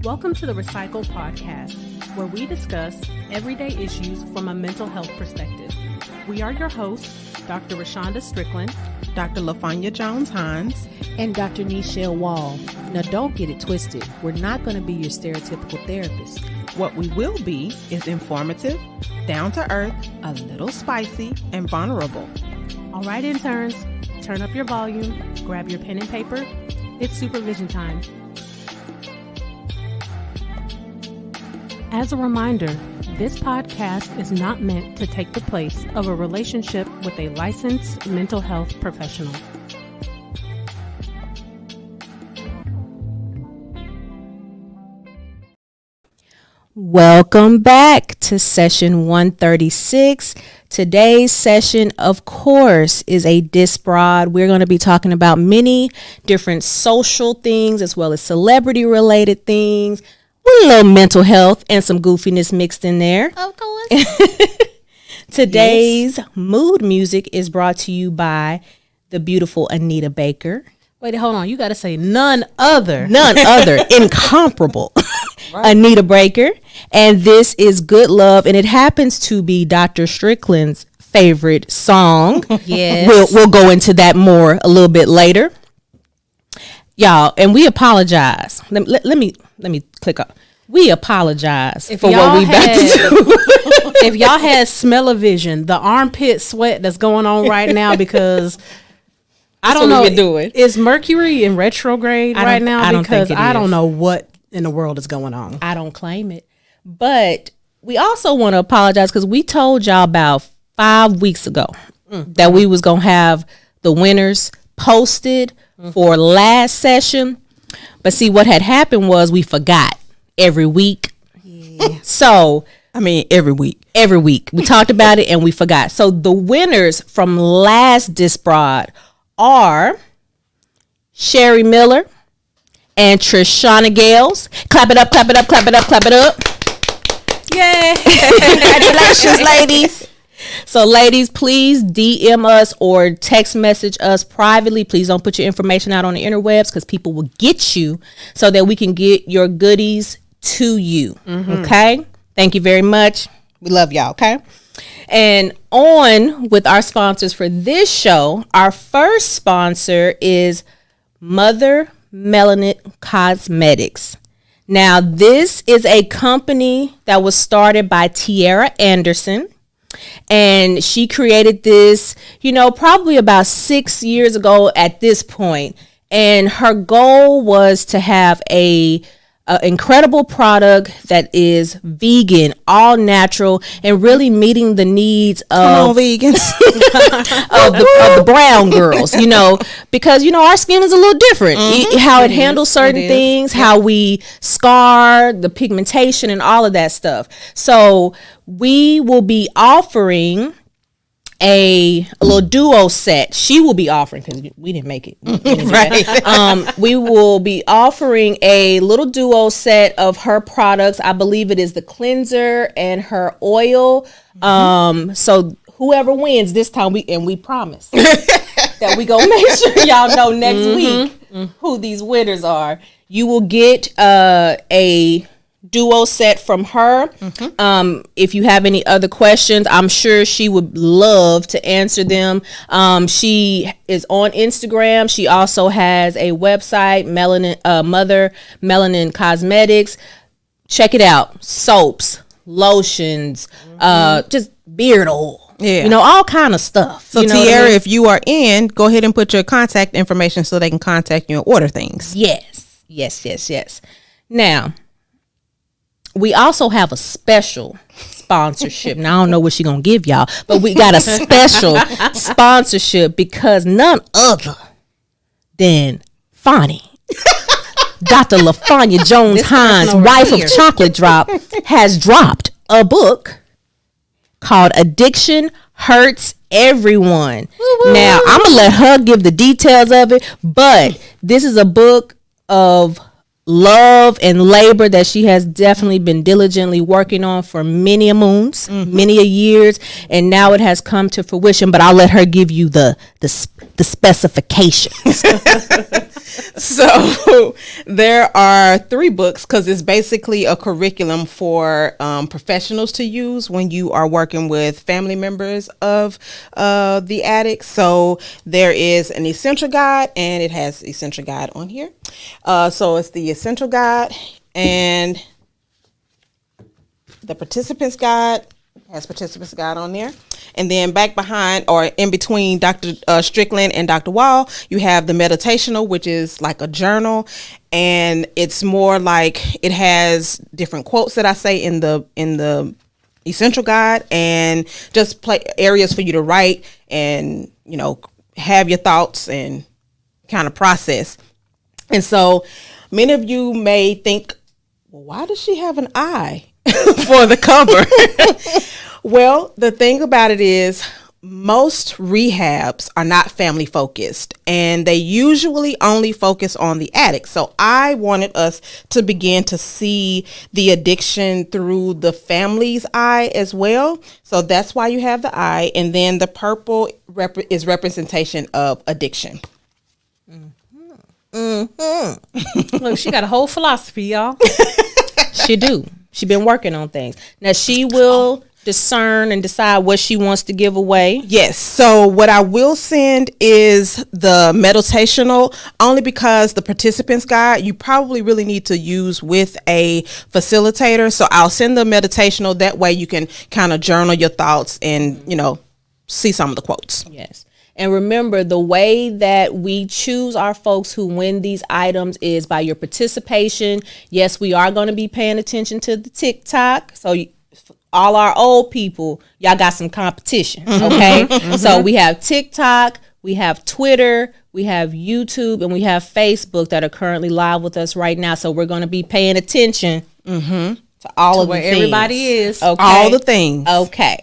Welcome to the RePsychled podcast, where we discuss everyday issues from a mental health perspective. We are your hosts, Dr. Wandas Strickland, Dr. LaFonya Jones-Hines, and Dr. Nichelle Wall. Now, don't get it twisted. We're not going to be your stereotypical therapist. What we will be is informative, down to earth, a little spicy, and vulnerable. All right, interns, turn up your volume, grab your pen and paper. It's supervision time. As a reminder, this podcast is not meant to take the place of a relationship with a licensed mental health professional. Welcome back to session 136. Today's session, of course, is a disprod. We're going to be talking about many different social things as well as celebrity-related things, with a little mental health and some goofiness mixed in there. Of course. Today's mood music is brought to you by the beautiful Anita Baker. Wait, hold on. You got to say none other, incomparable Anita Baker. And this is Good Love, and it happens to be Dr. Strickland's favorite song. Yes. We'll go into that more a little bit later. Y'all, and we apologize. Let me click up. We apologize for what we about to do. If y'all had smell-o-vision, the armpit sweat that's going on right now, because I don't know, is Mercury in retrograde right now? Because I don't know what in the world is going on. I don't claim it. But we also want to apologize because we told y'all about 5 weeks ago that we was going to have the winners posted for last session. But see, what had happened was we forgot every week. Yeah. So, every week. Every week. We talked about it and we forgot. So the winners from last Disprod are Sherry Miller and Trishana Gales. Clap it up, clap it up, clap it up, clap it up. Yay. Congratulations, ladies. So, ladies, please DM us or text message us privately. Please don't put your information out on the interwebs because people will get you so that we can get your goodies to you. Okay? Thank you very much. We love y'all, okay? And on with our sponsors for this show, our first sponsor is Mother Melanin Cosmetics. Now, this is a company that was started by Tiara Anderson. And she created this, probably about 6 years ago at this point. And her goal was to have a incredible product that is vegan, all natural, and really meeting the needs of vegans of the brown girls, because our skin is a little different. How it handles certain things, how we scar, the pigmentation, and all of that stuff. So we will be offering a little duo set. She will be offering, because we didn't make it. Right. We will be offering a little duo set of her products. I believe it is the cleanser and her oil. So whoever wins this time, we promise that we gonna make sure y'all know next week who these winners are. You will get a duo set from her. If you have any other questions, I'm sure she would love to answer them. She is on Instagram. She also has a website, Mother Melanin Cosmetics. Check it out. Soaps, lotions, just beard oil. Yeah. All kind of stuff. So Tiara, if you are in, go ahead and put your contact information so they can contact you and order things. Yes. Now, we also have a special sponsorship. Now, I don't know what she's going to give y'all, but we got a special sponsorship because none other than Fonnie, Dr. LaFonya Jones-Hines, wife of Chocolate Drop, has dropped a book called Addiction Hurts Everyone. Woo-hoo. Now, I'm going to let her give the details of it, but this is a book of love and labor that she has definitely been diligently working on for many a moons, many a years, and now it has come to fruition. But I'll let her give you the specifications. So there are 3 books, because it's basically a curriculum for professionals to use when you are working with family members of the addict. So there is an essential guide, and it has essential guide on here. So it's the essential guide, and the participants guide has participants guide on there. And then back behind, or in between Dr. Strickland and Dr. Wall, you have the meditational, which is like a journal, and it's more like it has different quotes that I say in the essential guide, and just play areas for you to write and, you know, have your thoughts and kind of process. And so many of you may think, well, why does she have an eye for the cover? Well, the thing about it is most rehabs are not family focused, and they usually only focus on the addict. So I wanted us to begin to see the addiction through the family's eye as well. So that's why you have the eye. And then the purple is representation of addiction. Look, she got a whole philosophy, y'all. She do. She been working on things. Now she will discern and decide what she wants to give away. Yes. So what I will send is the meditational, only because the participants guide you probably really need to use with a facilitator. So I'll send the meditational. That way you can kind of journal your thoughts and, you know, see some of the quotes. Yes. And remember, the way that we choose our folks who win these items is by your participation. Yes, we are going to be paying attention to the TikTok. So all our old people, y'all got some competition, okay? So we have TikTok, we have Twitter, we have YouTube, and we have Facebook that are currently live with us right now. So we're going to be paying attention to all of where the things. Everybody is. Okay? All the things. Okay.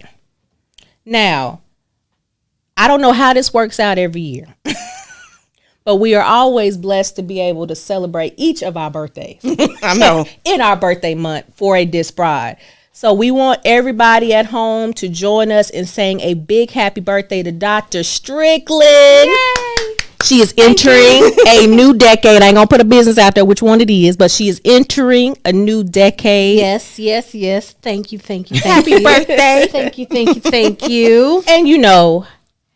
Now, I don't know how this works out every year, but we are always blessed to be able to celebrate each of our birthdays. I know. In our birthday month for a Dis Bride. So we want everybody at home to join us in saying a big happy birthday to Dr. Strickland. Yay! She is entering a new decade. I ain't gonna put a business out there which one it is, but she is entering a new decade. Yes, yes, yes. Thank you, thank you, Happy birthday. Thank you, thank you, thank you. And you know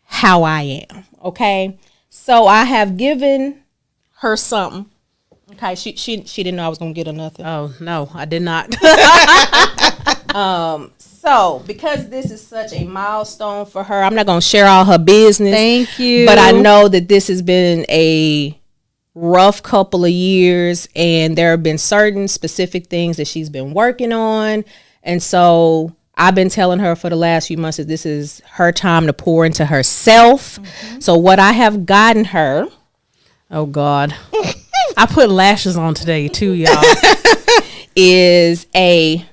how I am, okay? So I have given her something. Okay, she didn't know I was gonna get her nothing. Oh no, I did not. So because this is such a milestone for her, I'm not gonna share all her business. Thank you. But I know that this has been a rough couple of years, and there have been certain specific things that she's been working on, and so I've been telling her for the last few months that this is her time to pour into herself. So what I have gotten her, oh God, I put lashes on today too, y'all, is a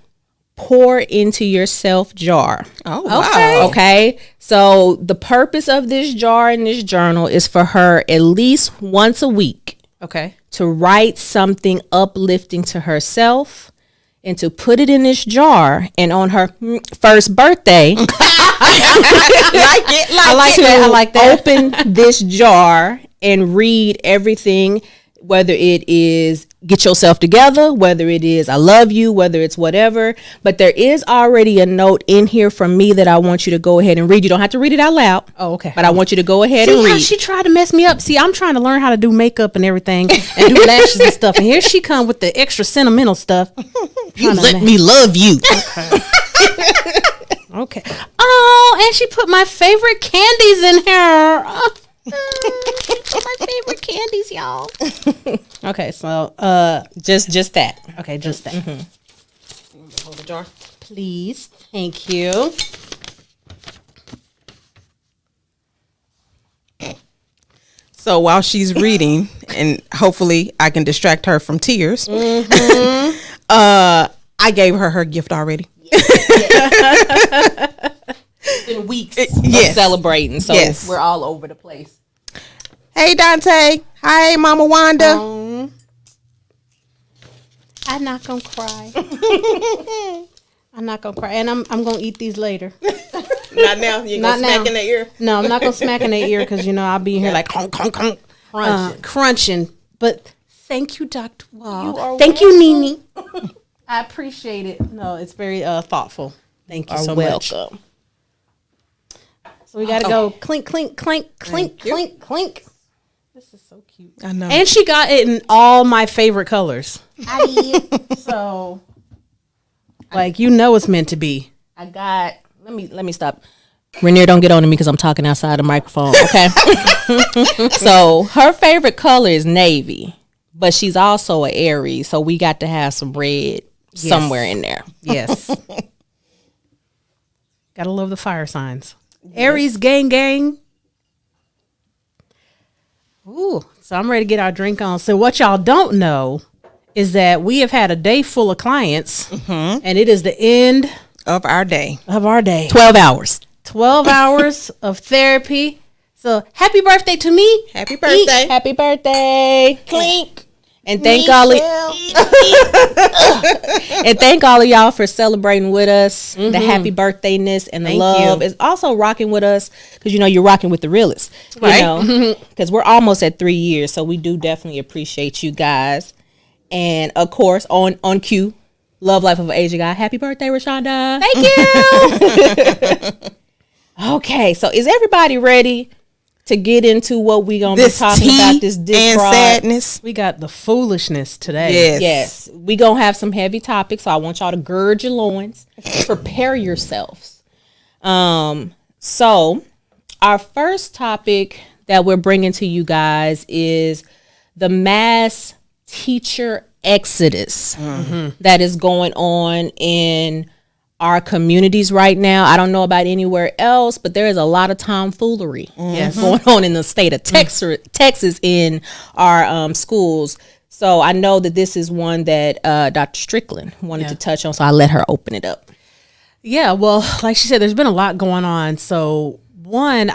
pour into yourself jar. Oh, wow. Okay. So the purpose of this jar and this journal is for her at least once a week. Okay. To write something uplifting to herself and to put it in this jar, and on her first birthday, I like that. Open this jar and read everything, whether it is get yourself together, whether it is I love you, whether it's whatever. But there is already a note in here from me that I want you to go ahead and read. You don't have to read it out loud. Oh, okay. But I want you to go ahead and See how read. she tried to mess me up. See, I'm trying to learn how to do makeup and everything and do lashes and stuff. And here she come with the extra sentimental stuff. You let me love you. Okay. Oh, and she put my favorite candies in here. My favorite candies, y'all. Okay, so just that. Okay, just that. Hold the jar. Please. Thank you. So while she's reading, and hopefully I can distract her from tears, I gave her gift already. It's been weeks of celebrating, so we're all over the place. Hey, Dante. Hi, Mama Wanda. I'm not gonna cry. I'm not gonna cry, and I'm gonna eat these later. Not now. You gonna smack in their ear? No, I'm not gonna smack in their ear because I'll be in here like crunching. But thank you, Dr. Wall. Thank you, Nene. I appreciate it. No, it's very thoughtful. Thank you so much. So we gotta go clink, clink, clink, clink, clink, clink. This is so cute. I know. And she got it in all my favorite colors. So, it's meant to be. I got. Let me stop. Rainier, don't get on to me because I'm talking outside the microphone. Okay. So her favorite color is navy, but she's also an Aries, so we got to have some red somewhere in there. Yes. Gotta love the fire signs. Yes. Aries, gang. Ooh, so I'm ready to get our drink on. So what y'all don't know is that we have had a day full of clients, and it is the end of our day. 12 hours. 12 hours of therapy. So happy birthday to me. Happy birthday. Eat. Happy birthday. Clink. And thank all of y'all for celebrating with us. The happy birthdayness and the love is also rocking with us because you're rocking with the realest, right? Because we're almost at 3 years, so we do definitely appreciate you guys. And of course, on cue, Love Life of an Asian Guy. Happy birthday, Rashonda! Thank you. Okay, so is everybody ready to get into what we gonna be talking about? This and sadness. We got the foolishness today. Yes. We gonna have some heavy topics, so I want y'all to gird your loins, prepare yourselves. So our first topic that we're bringing to you guys is the mass teacher exodus that is going on in our communities right now. I don't know about anywhere else, but there is a lot of tomfoolery going on in the state of Texas in our schools. So I know that this is one that Dr. Strickland wanted to touch on, so I let her open it up. Yeah, well, like she said, there's been a lot going on. So one,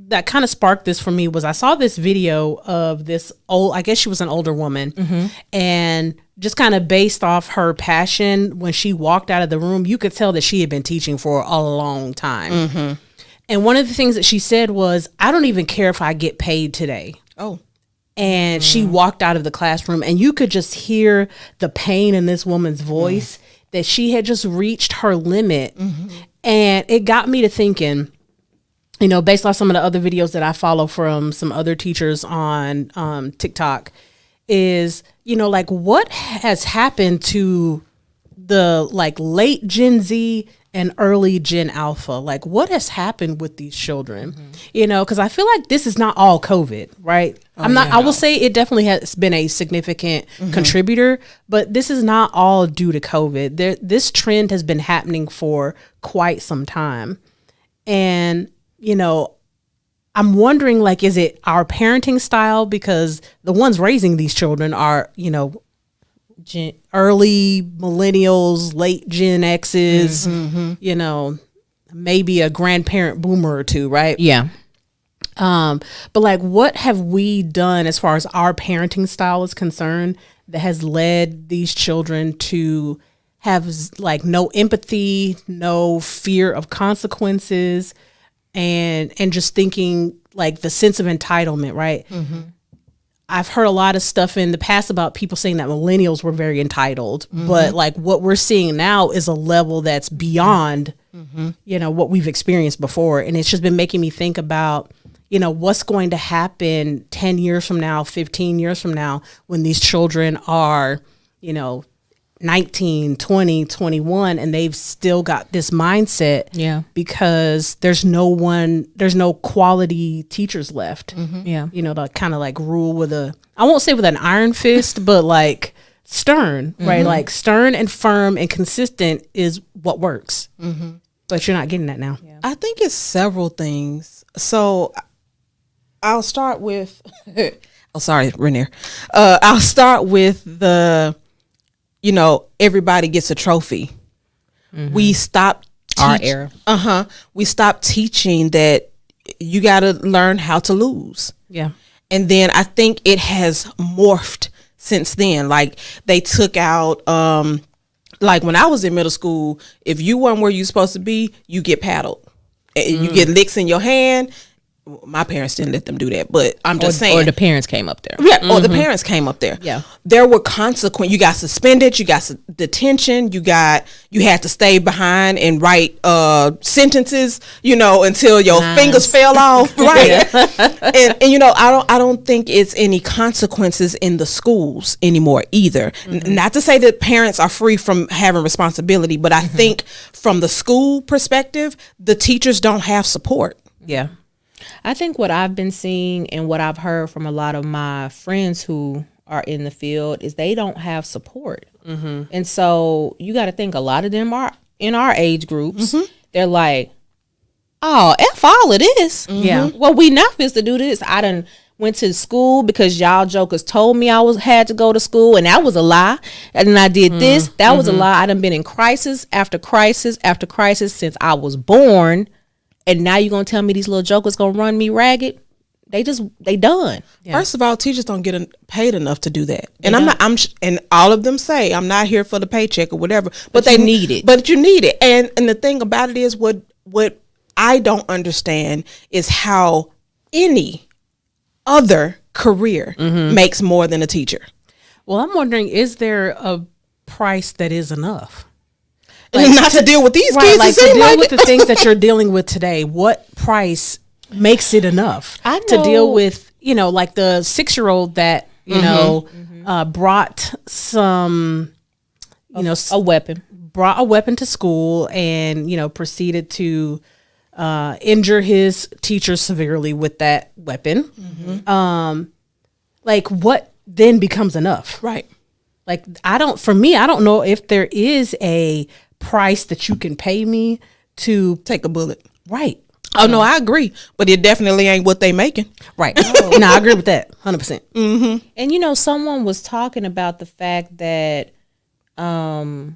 that kind of sparked this for me was I saw this video of this I guess she was an older woman, and just kind of based off her passion, when she walked out of the room, you could tell that she had been teaching for a long time. And one of the things that she said was, I don't even care if I get paid today. Oh. And she walked out of the classroom, and you could just hear the pain in this woman's voice that she had just reached her limit. And it got me to thinking, based off some of the other videos that I follow from some other teachers on TikTok, is, what has happened to the late Gen Z and early Gen Alpha? What has happened with these children? Because I feel like this is not all COVID, right? I will say it definitely has been a significant contributor, but this is not all due to COVID. This trend has been happening for quite some time. And I'm wondering, is it our parenting style? Because the ones raising these children are, early millennials, late Gen X's, maybe a grandparent boomer or two, right? Yeah. But what have we done as far as our parenting style is concerned that has led these children to have no empathy, no fear of consequences, and just thinking the sense of entitlement, right? I've heard a lot of stuff in the past about people saying that millennials were very entitled, but what we're seeing now is a level that's beyond, what we've experienced before. And it's just been making me think about, what's going to happen 10 years from now, 15 years from now, when these children are, 19, 20, 21, and they've still got this mindset because there's no quality teachers left. To kind of rule with I won't say with an iron fist, but stern, right? Stern and firm and consistent is what works. But you're not getting that now. I think it's several things. So I'll start with oh, sorry, Rainier. I'll start with the everybody gets a trophy. We stopped our era. We stopped teaching that you got to learn how to lose. Yeah. And then I think it has morphed since then. Like they took out, like when I was in middle school, if you weren't where you're supposed to be, you get paddled. You get licks in your hand. My parents didn't let them do that, but I'm just saying. Or the parents came up there. Yeah, or the parents came up there. Yeah. There were consequences. You got suspended, you got detention, you had to stay behind and write sentences, until your fingers fell off. Right. and I don't think it's any consequences in the schools anymore either. Not to say that parents are free from having responsibility, but I think from the school perspective, the teachers don't have support. Yeah. I think what I've been seeing and what I've heard from a lot of my friends who are in the field is they don't have support. And so you got to think a lot of them are in our age groups. They're like, oh, F all of this. Yeah. Well, we not supposed to do this. I done went to school because y'all jokers told me had to go to school, and that was a lie. And then I did this. That was a lie. I done been in crisis after crisis after crisis since I was born. And now you're going to tell me these little jokers going to run me ragged? They done. Yeah. First of all, teachers don't get paid enough to do that. And and all of them say, I'm not here for the paycheck or whatever. But they need it. But you need it. And the thing about it is what I don't understand is how any other career makes more than a teacher. Well, I'm wondering, is there a price that is enough? Not to deal with these kids. Like to deal with the things that you're dealing with today, what price makes it enough to deal with, like the 6-year-old that, brought some, a weapon. Brought a weapon to school and, proceeded to injure his teacher severely with that weapon. Like what then becomes enough? Right. Like I don't know if there is a price that you can pay me to take a bullet. Right. Oh no, I agree, but it definitely ain't what they making. Right. No, I agree with that 100%. And someone was talking about the fact that somebody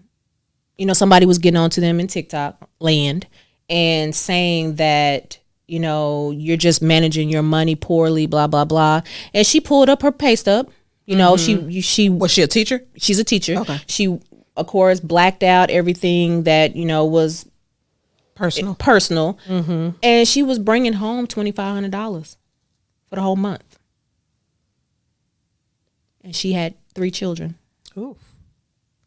was getting onto them in TikTok land and saying that you're just managing your money poorly, blah blah blah. And she pulled up her pay stub. She was she a teacher? She's a teacher. Okay. She, of course, blacked out everything that was personal. And she was bringing home $2,500 for the whole month, and she had 3 children. Ooh.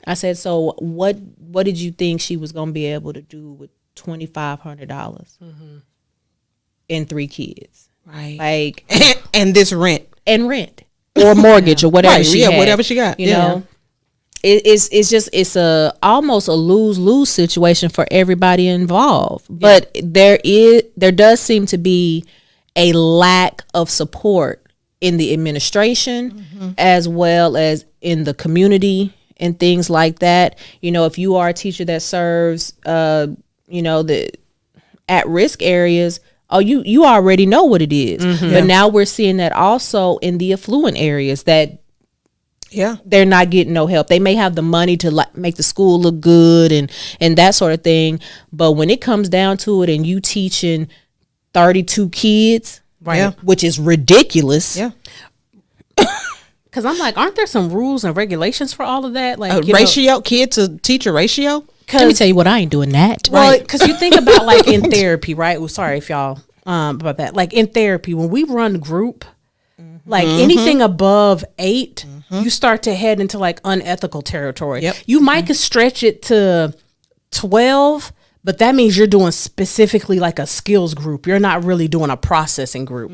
I said, so what did you think she was going to be able to do with $2,500 and 3 kids? Right. Like and this rent or mortgage or whatever right, she had. whatever she got. You know, it's a almost a lose situation for everybody involved. But there does seem to be a lack of support in the administration as well as in the community and things like that. If you are a teacher that serves the at-risk areas, you already know what it is. But now we're seeing that also in the affluent areas that they're not getting no help. They may have the money to make the school look good and that sort of thing. But when it comes down to it and you teaching 32 kids, right, which is ridiculous. Yeah. Because I'm like, aren't there some rules and regulations for all of that? Like ratio, kid to teacher ratio? Let me tell you what, I ain't doing that. Well, because you think about like in therapy, right? Well, sorry if y'all about that. Like in therapy, when we run group, like anything above 8, you start to head into like unethical territory. Yep. You might could stretch it to 12, but that means you're doing specifically like a skills group. You're not really doing a processing group.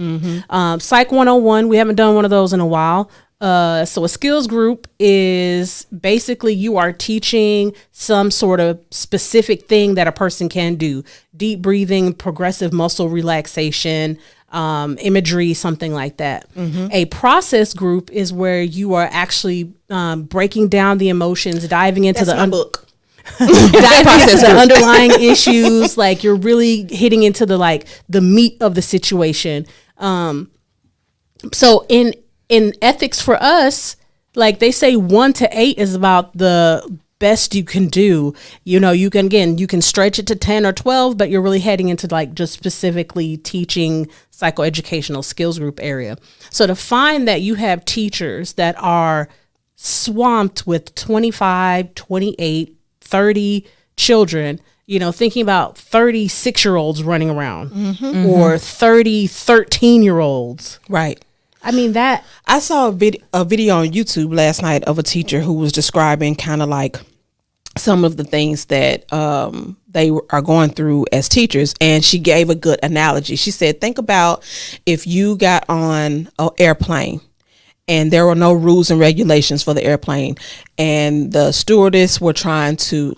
Psych 101, we haven't done one of those in a while. So a skills group is basically you are teaching some sort of specific thing that a person can do. Deep breathing, progressive muscle relaxation, imagery, something like that. A process group is where you are actually breaking down the emotions, diving into book. Diving into the underlying issues. Like you're really hitting into the meat of the situation. So in ethics for us, like they say 1 to 8 is about the best you can do. You can stretch it to 10 or 12, but you're really heading into like just specifically teaching psychoeducational skills group area. So to find that you have teachers that are swamped with 25, 28, 30 children, thinking about 36-year-olds running around or 30, 13-year-olds. Right. I mean, that. I saw a video on YouTube last night of a teacher who was describing kind of like some of the things that they are going through as teachers. And she gave a good analogy. She said, think about if you got on an airplane and there were no rules and regulations for the airplane, and the stewardess were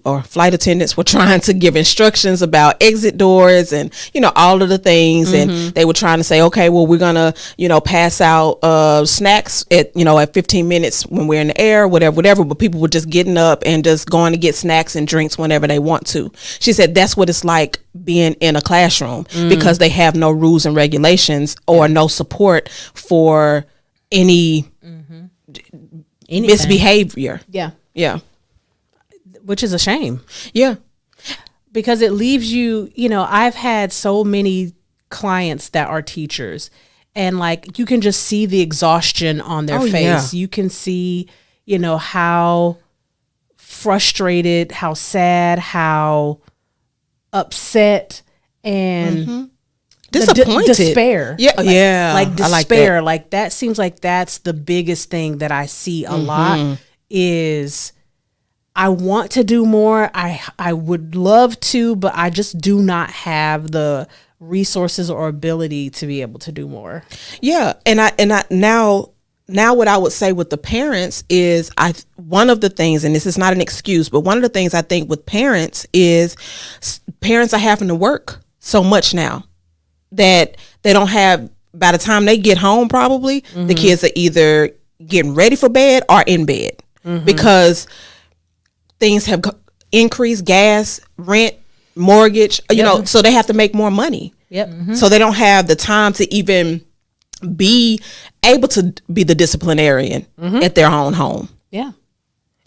or flight attendants were trying to give instructions about exit doors and, all of the things. And they were trying to say, okay, well, we're going to, pass out snacks at 15 minutes when we're in the air, whatever. But people were just getting up and just going to get snacks and drinks whenever they want to. She said that's what it's like being in a classroom because they have no rules and regulations or no support for any misbehavior. Yeah. Which is a shame. Yeah. Because it leaves you, I've had so many clients that are teachers, and like you can just see the exhaustion on their face. Yeah. You can see, how frustrated, how sad, how upset, and disappointed, despair. Yeah, like despair. Like that seems like that's the biggest thing that I see a lot is I want to do more. I would love to, but I just do not have the resources or ability to be able to do more. Yeah, and I now what I would say with the parents is one of the things, and this is not an excuse, but one of the things I think with parents is parents are having to work so much now that they don't have, by the time they get home, probably the kids are either getting ready for bed or in bed because things have increased, gas, rent, mortgage, so they have to make more money. Yep. So they don't have the time to even be able to be the disciplinarian at their own home. Yeah.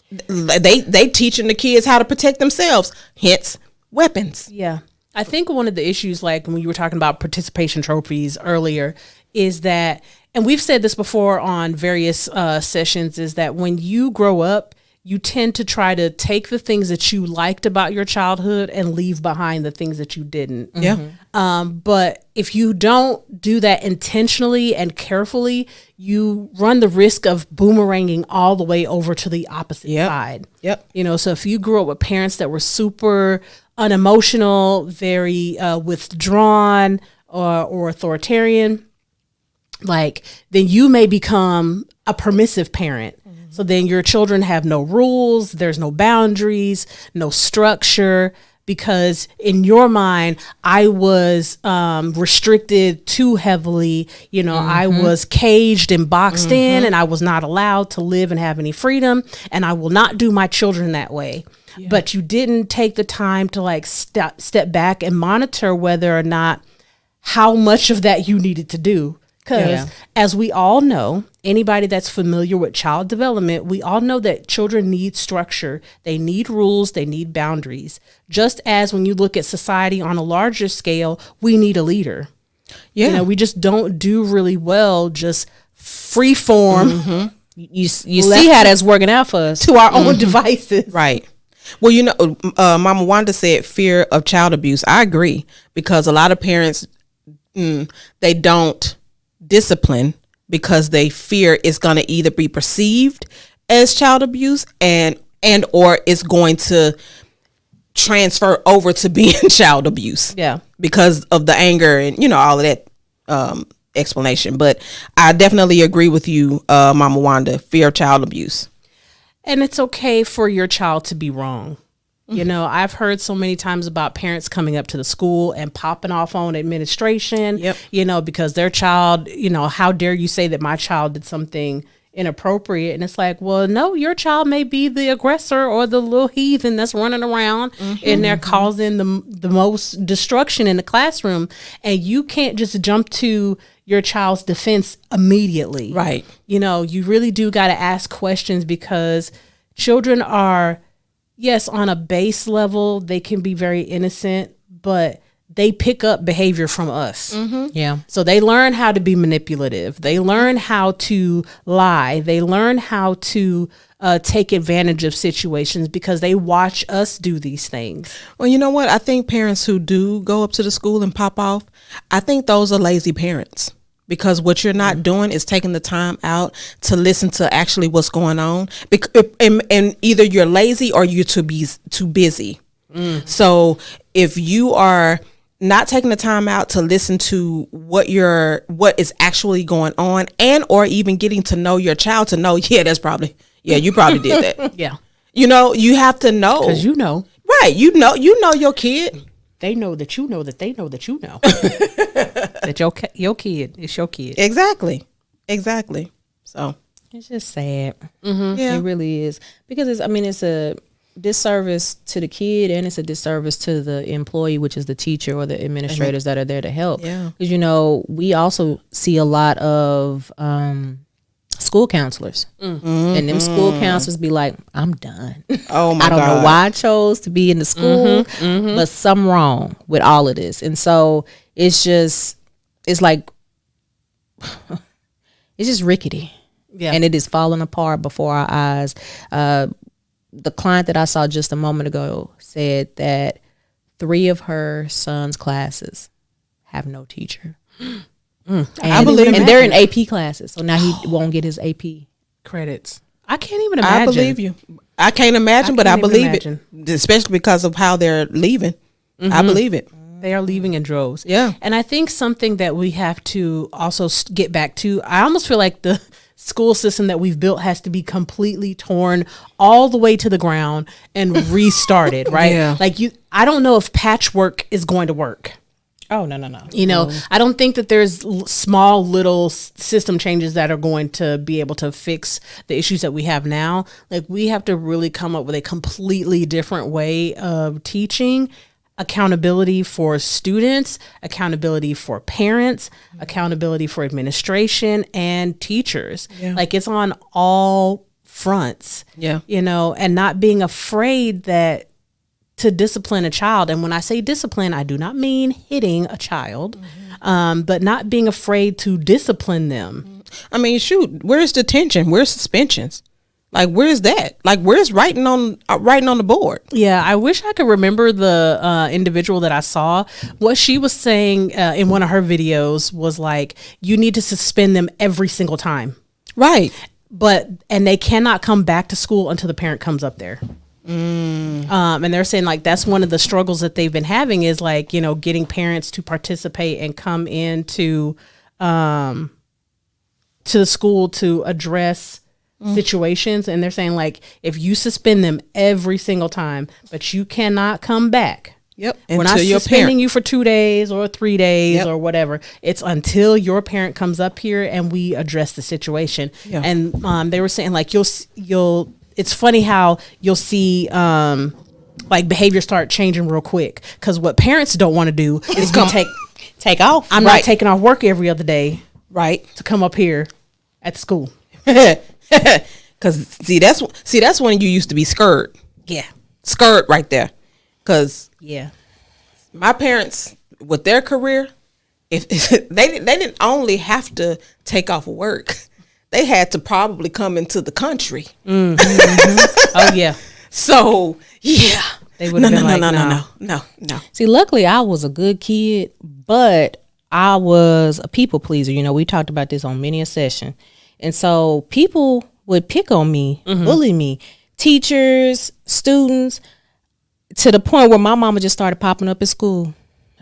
They teaching the kids how to protect themselves, hence weapons. Yeah. I think one of the issues, like when you were talking about participation trophies earlier, is that, and we've said this before on various sessions, is that when you grow up, you tend to try to take the things that you liked about your childhood and leave behind the things that you didn't. Yeah. But if you don't do that intentionally and carefully, you run the risk of boomeranging all the way over to the opposite side. Yep. So if you grew up with parents that were super unemotional, very withdrawn or authoritarian, then you may become a permissive parent. So then your children have no rules, there's no boundaries, no structure, because in your mind, I was restricted too heavily. I was caged and boxed in, and I was not allowed to live and have any freedom, and I will not do my children that way. Yeah. But you didn't take the time to step back and monitor whether or not how much of that you needed to do. Because as we all know, anybody that's familiar with child development, we all know that children need structure. They need rules. They need boundaries. Just as when you look at society on a larger scale, we need a leader. Yeah. We just don't do really well just free form. You see how that's working out for us. To our own devices. Right. Well, Mama Wanda said fear of child abuse. I agree, because a lot of parents, they don't discipline because they fear it's going to either be perceived as child abuse and or it's going to transfer over to being child abuse. Yeah. Because of the anger and, all of that explanation. But I definitely agree with you, Mama Wanda, fear of child abuse. And it's okay for your child to be wrong. I've heard so many times about parents coming up to the school and popping off on administration, because their child, how dare you say that my child did something inappropriate? And it's like, well, no, your child may be the aggressor or the little heathen that's running around and they're causing the most destruction in the classroom. And you can't just jump to your child's defense immediately. Right. You really do got to ask questions, because children are, yes, on a base level, they can be very innocent, but they pick up behavior from us. Mm-hmm. Yeah. So they learn how to be manipulative. They learn how to lie. They learn how to take advantage of situations because they watch us do these things. Well, you know what? I think parents who do go up to the school and pop off, I think those are lazy parents. Because what you're not doing is taking the time out to listen to actually what's going on. And either you're lazy or you're too busy. So if you are not taking the time out to listen to what is actually going on, and or even getting to know your child to know, you probably did that. Yeah. You have to know. Because you know. Right. You know your kid. They know that you know that they know that you know. That your kid is your kid. Exactly. So it's just sad. Mm-hmm. Yeah. It really is. Because it's a disservice to the kid, and it's a disservice to the employee, which is the teacher or the administrators that are there to help. Yeah. Because we also see a lot of school counselors, and them school counselors be like, I'm done. Oh my I don't God. know why I chose to be in the school, but something wrong with all of this. And so it's just rickety. Yeah. And it is falling apart before our eyes. The client that I saw just a moment ago said that 3 of her son's classes have no teacher. I believe and they're in AP classes, so now he won't get his AP credits. I can't even imagine. I believe you. I can't imagine, but I believe it, especially because of how they're leaving. I believe it. They are leaving in droves. Yeah. And I think something that we have to also get back to, I almost feel like the school system that we've built has to be completely torn all the way to the ground and restarted, right? Yeah. Like I don't know if patchwork is going to work. Oh, no. I don't think that there's small little system changes that are going to be able to fix the issues that we have now. Like, we have to really come up with a completely different way of teaching, accountability for students, accountability for parents, accountability for administration and teachers. Yeah. Like, it's on all fronts. Yeah. And not being afraid to discipline a child. And when I say discipline, I do not mean hitting a child, but not being afraid to discipline them. I mean, shoot, where's detention? Where's suspensions? Like, where's that? Like, where's writing on the board? Yeah, I wish I could remember the individual that I saw. What she was saying in one of her videos was like, you need to suspend them every single time. Right. And they cannot come back to school until the parent comes up there. And they're saying like that's one of the struggles that they've been having is like, getting parents to participate and come into to the school to address situations. And they're saying like, if you suspend them every single time, but you cannot come back. Yep. We're not suspending you for 2 days or 3 days or whatever. It's until your parent comes up here and we address the situation. Yeah. And they were saying like you'll it's funny how you'll see like behavior start changing real quick, because what parents don't want to do is take off. I'm not taking off work every other day, right, to come up here at school. Because that's when you used to be scared. Yeah, scared right there. Because yeah, my parents with their career, if they didn't only have to take off work, they had to probably come into the country. Oh yeah. So yeah, they would have been like, no. See, luckily I was a good kid, but I was a people pleaser. We talked about this on many a session, and so people would pick on me, bully me, teachers, students, to the point where my mama just started popping up at school.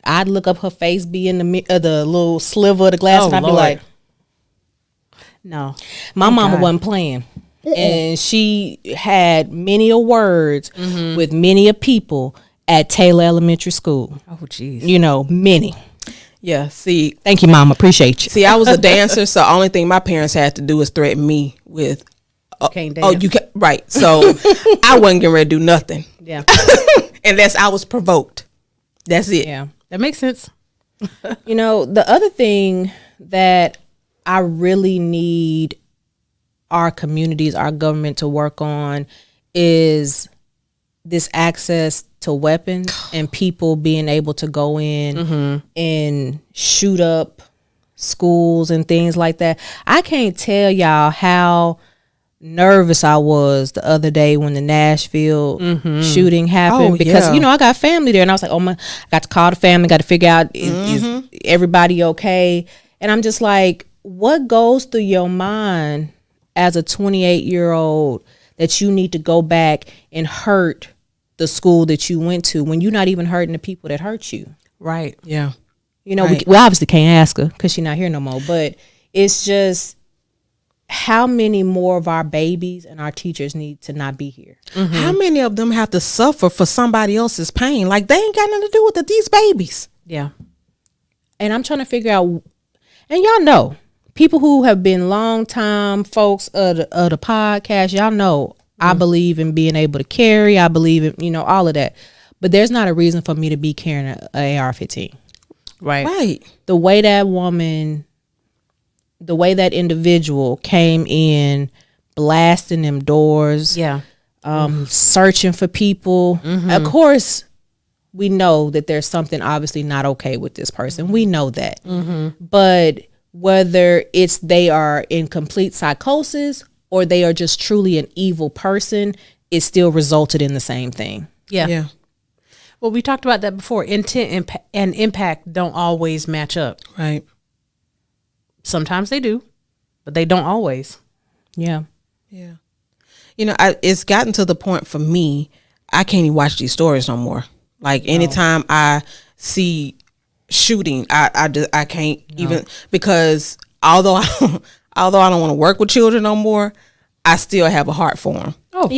I'd look up her face, be in the little sliver of the glass, and I'd be like, no, my mama wasn't playing. And she had many a words with many a people at Taylor Elementary School. Oh, geez. Many. Yeah, see. Thank you, Mama. Appreciate you. See, I was a dancer, so the only thing my parents had to do was threaten me with, can't dance. you can't, right. So I wasn't getting ready to do nothing. Yeah. Unless I was provoked. That's it. Yeah, that makes sense. The other thing that I really need our communities, our government to work on is this access to weapons and people being able to go in and shoot up schools and things like that. I can't tell y'all how nervous I was the other day when the Nashville shooting happened, because I got family there, and I was like, oh my, I got to call the family, got to figure out is everybody okay. And I'm just like, what goes through your mind as a 28-year-old that you need to go back and hurt the school that you went to when you're not even hurting the people that hurt you? Right. Yeah. We obviously can't ask her because she's not here no more, but it's just, how many more of our babies and our teachers need to not be here? How many of them have to suffer for somebody else's pain? Like, they ain't got nothing to do with these babies. Yeah. And I'm trying to figure out, and y'all know, people who have been long time folks of the podcast, y'all know I believe in being able to carry. I believe in, all of that. But there's not a reason for me to be carrying an AR-15. Right. The way that individual came in, blasting them doors, searching for people. Of course, we know that there's something obviously not okay with this person. We know that. But whether it's they are in complete psychosis or they are just truly an evil person, it still resulted in the same thing. Yeah. Well, we talked about that before. Intent and impact don't always match up. Right. Sometimes they do, but they don't always. Yeah. Yeah. It's gotten to the point for me, I can't even watch these stories no more. Like, anytime I see shooting, I can't even, because although I don't want to work with children no more, I still have a heart for them. Oh,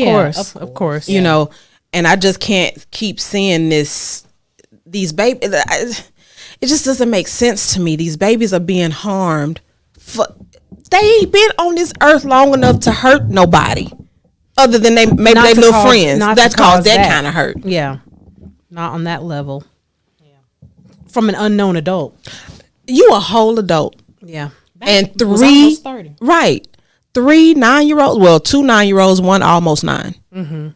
of course. And I just can't keep seeing these babies. It just doesn't make sense to me. These babies are being harmed. They ain't been on this earth long enough to hurt nobody, other than they little friends. That's caused that kind of hurt. Yeah, not on that level. Yeah, from an unknown adult. You a whole adult. Yeah, and 3 30. Right, 3 9-year-olds. Well, 2 9-year-olds, 1 almost 9.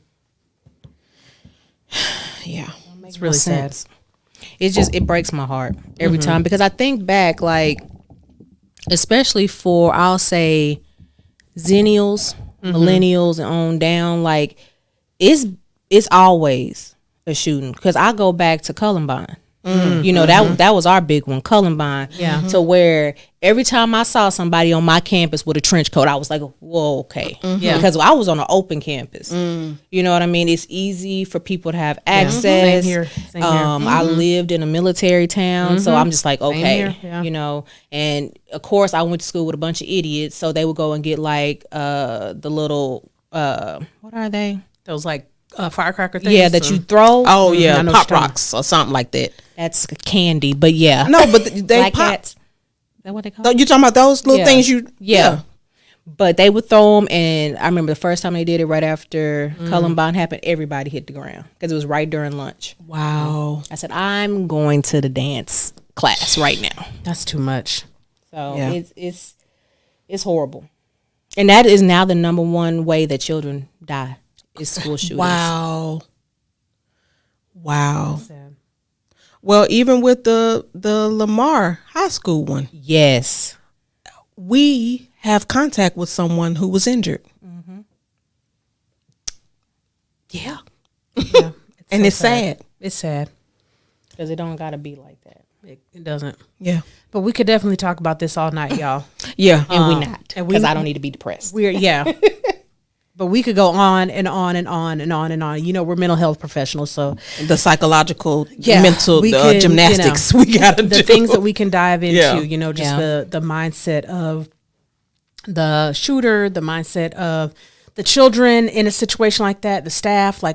Yeah, it's really sad. It breaks my heart every time, because I think back, like, especially for, I'll say, Zennials, millennials, and on down, like, it's always a shooting. Because I go back to Columbine. That was our big one, Columbine. Yeah. To where every time I saw somebody on my campus with a trench coat, I was like, whoa, okay. Yeah. Because I was on an open campus. You know what I mean? It's easy for people to have access. Same here. I lived in a military town, so I'm just like, okay. And of course I went to school with a bunch of idiots, so they would go and get like the little what are they? Those like firecracker things? Yeah, that you throw. Oh yeah, pop rocks or something like that. That's candy, but yeah. No, but they Black pop. cats. Is that what they call? You talking about those little things? Yeah. But they would throw them, and I remember the first time they did it, right after Columbine happened, everybody hit the ground because it was right during lunch. Wow. I said, I'm going to the dance class right now. That's too much. So it's horrible, and that is now the number one way that children die is school shootings. Wow. Well, even with the Lamar High School one. Yes. We have contact with someone who was injured. Yeah. And it's sad. It's sad. Because it don't got to be like that. It doesn't. Yeah. But we could definitely talk about this all night, y'all. Yeah. And we not. Because I don't need to be depressed. But we could go on and on and on and on and on. We're mental health professionals, so the psychological, mental gymnastics we got to do. The things that we can dive into, the mindset of the shooter, the mindset of the children in a situation like that, the staff, so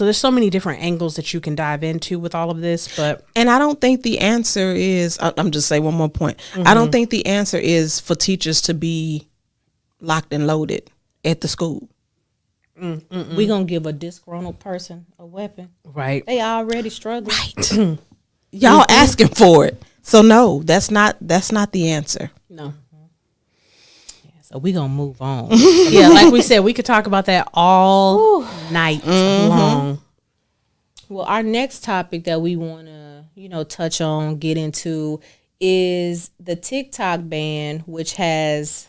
there's so many different angles that you can dive into with all of this. And I don't think the answer is, I'm just saying one more point. I don't think the answer is for teachers to be locked and loaded at the school. We gonna give a disgruntled person a weapon, right? They already struggling, right? Y'all asking for it, so no, that's not the answer. No. So we gonna move on. Yeah, like we said, we could talk about that all night long. Well, our next topic that we want to, touch on, get into is the TikTok ban, which has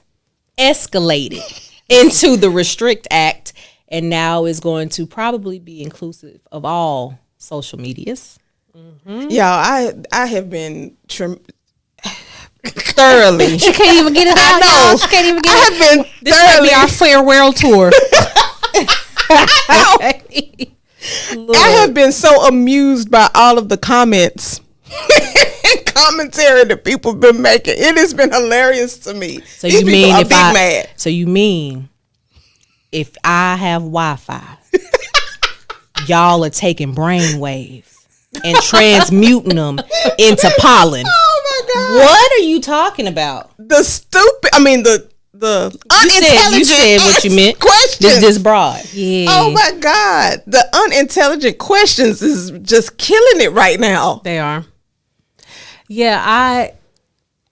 escalated into the Restrict Act and now is going to probably be inclusive of all social medias. Mm-hmm. Yeah, I have been thoroughly. She can't even get it out. I know. She can't even get I have been This thoroughly. might be our farewell tour. I have been so amused by all of the comments and commentary that people have been making. It has been hilarious to me. So you mean mad. So you mean if I have Wi-Fi, y'all are taking brain waves and transmuting them into pollen? Oh my God! What are you talking about? The unintelligent you said what you meant. Questions. This broad. Yeah. Oh my God. The unintelligent questions is just killing it right now. They are. Yeah, I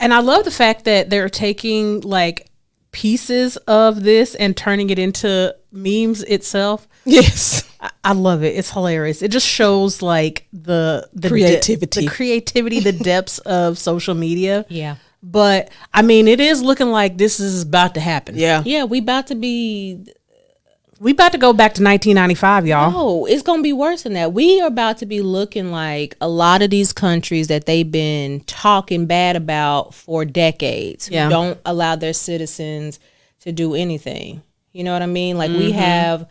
love the fact that they're taking like pieces of this and turning it into memes itself. Yes. I love it. It's hilarious. It just shows like the creativity, the depths of social media. Yeah. But I mean, it is looking like this is about to happen. Yeah. Yeah, we about to go back to 1995, y'all. No, it's going to be worse than that. We are about to be looking like a lot of these countries that they've been talking bad about for decades. Yeah. Who don't allow their citizens to do anything. You know what I mean? Like we have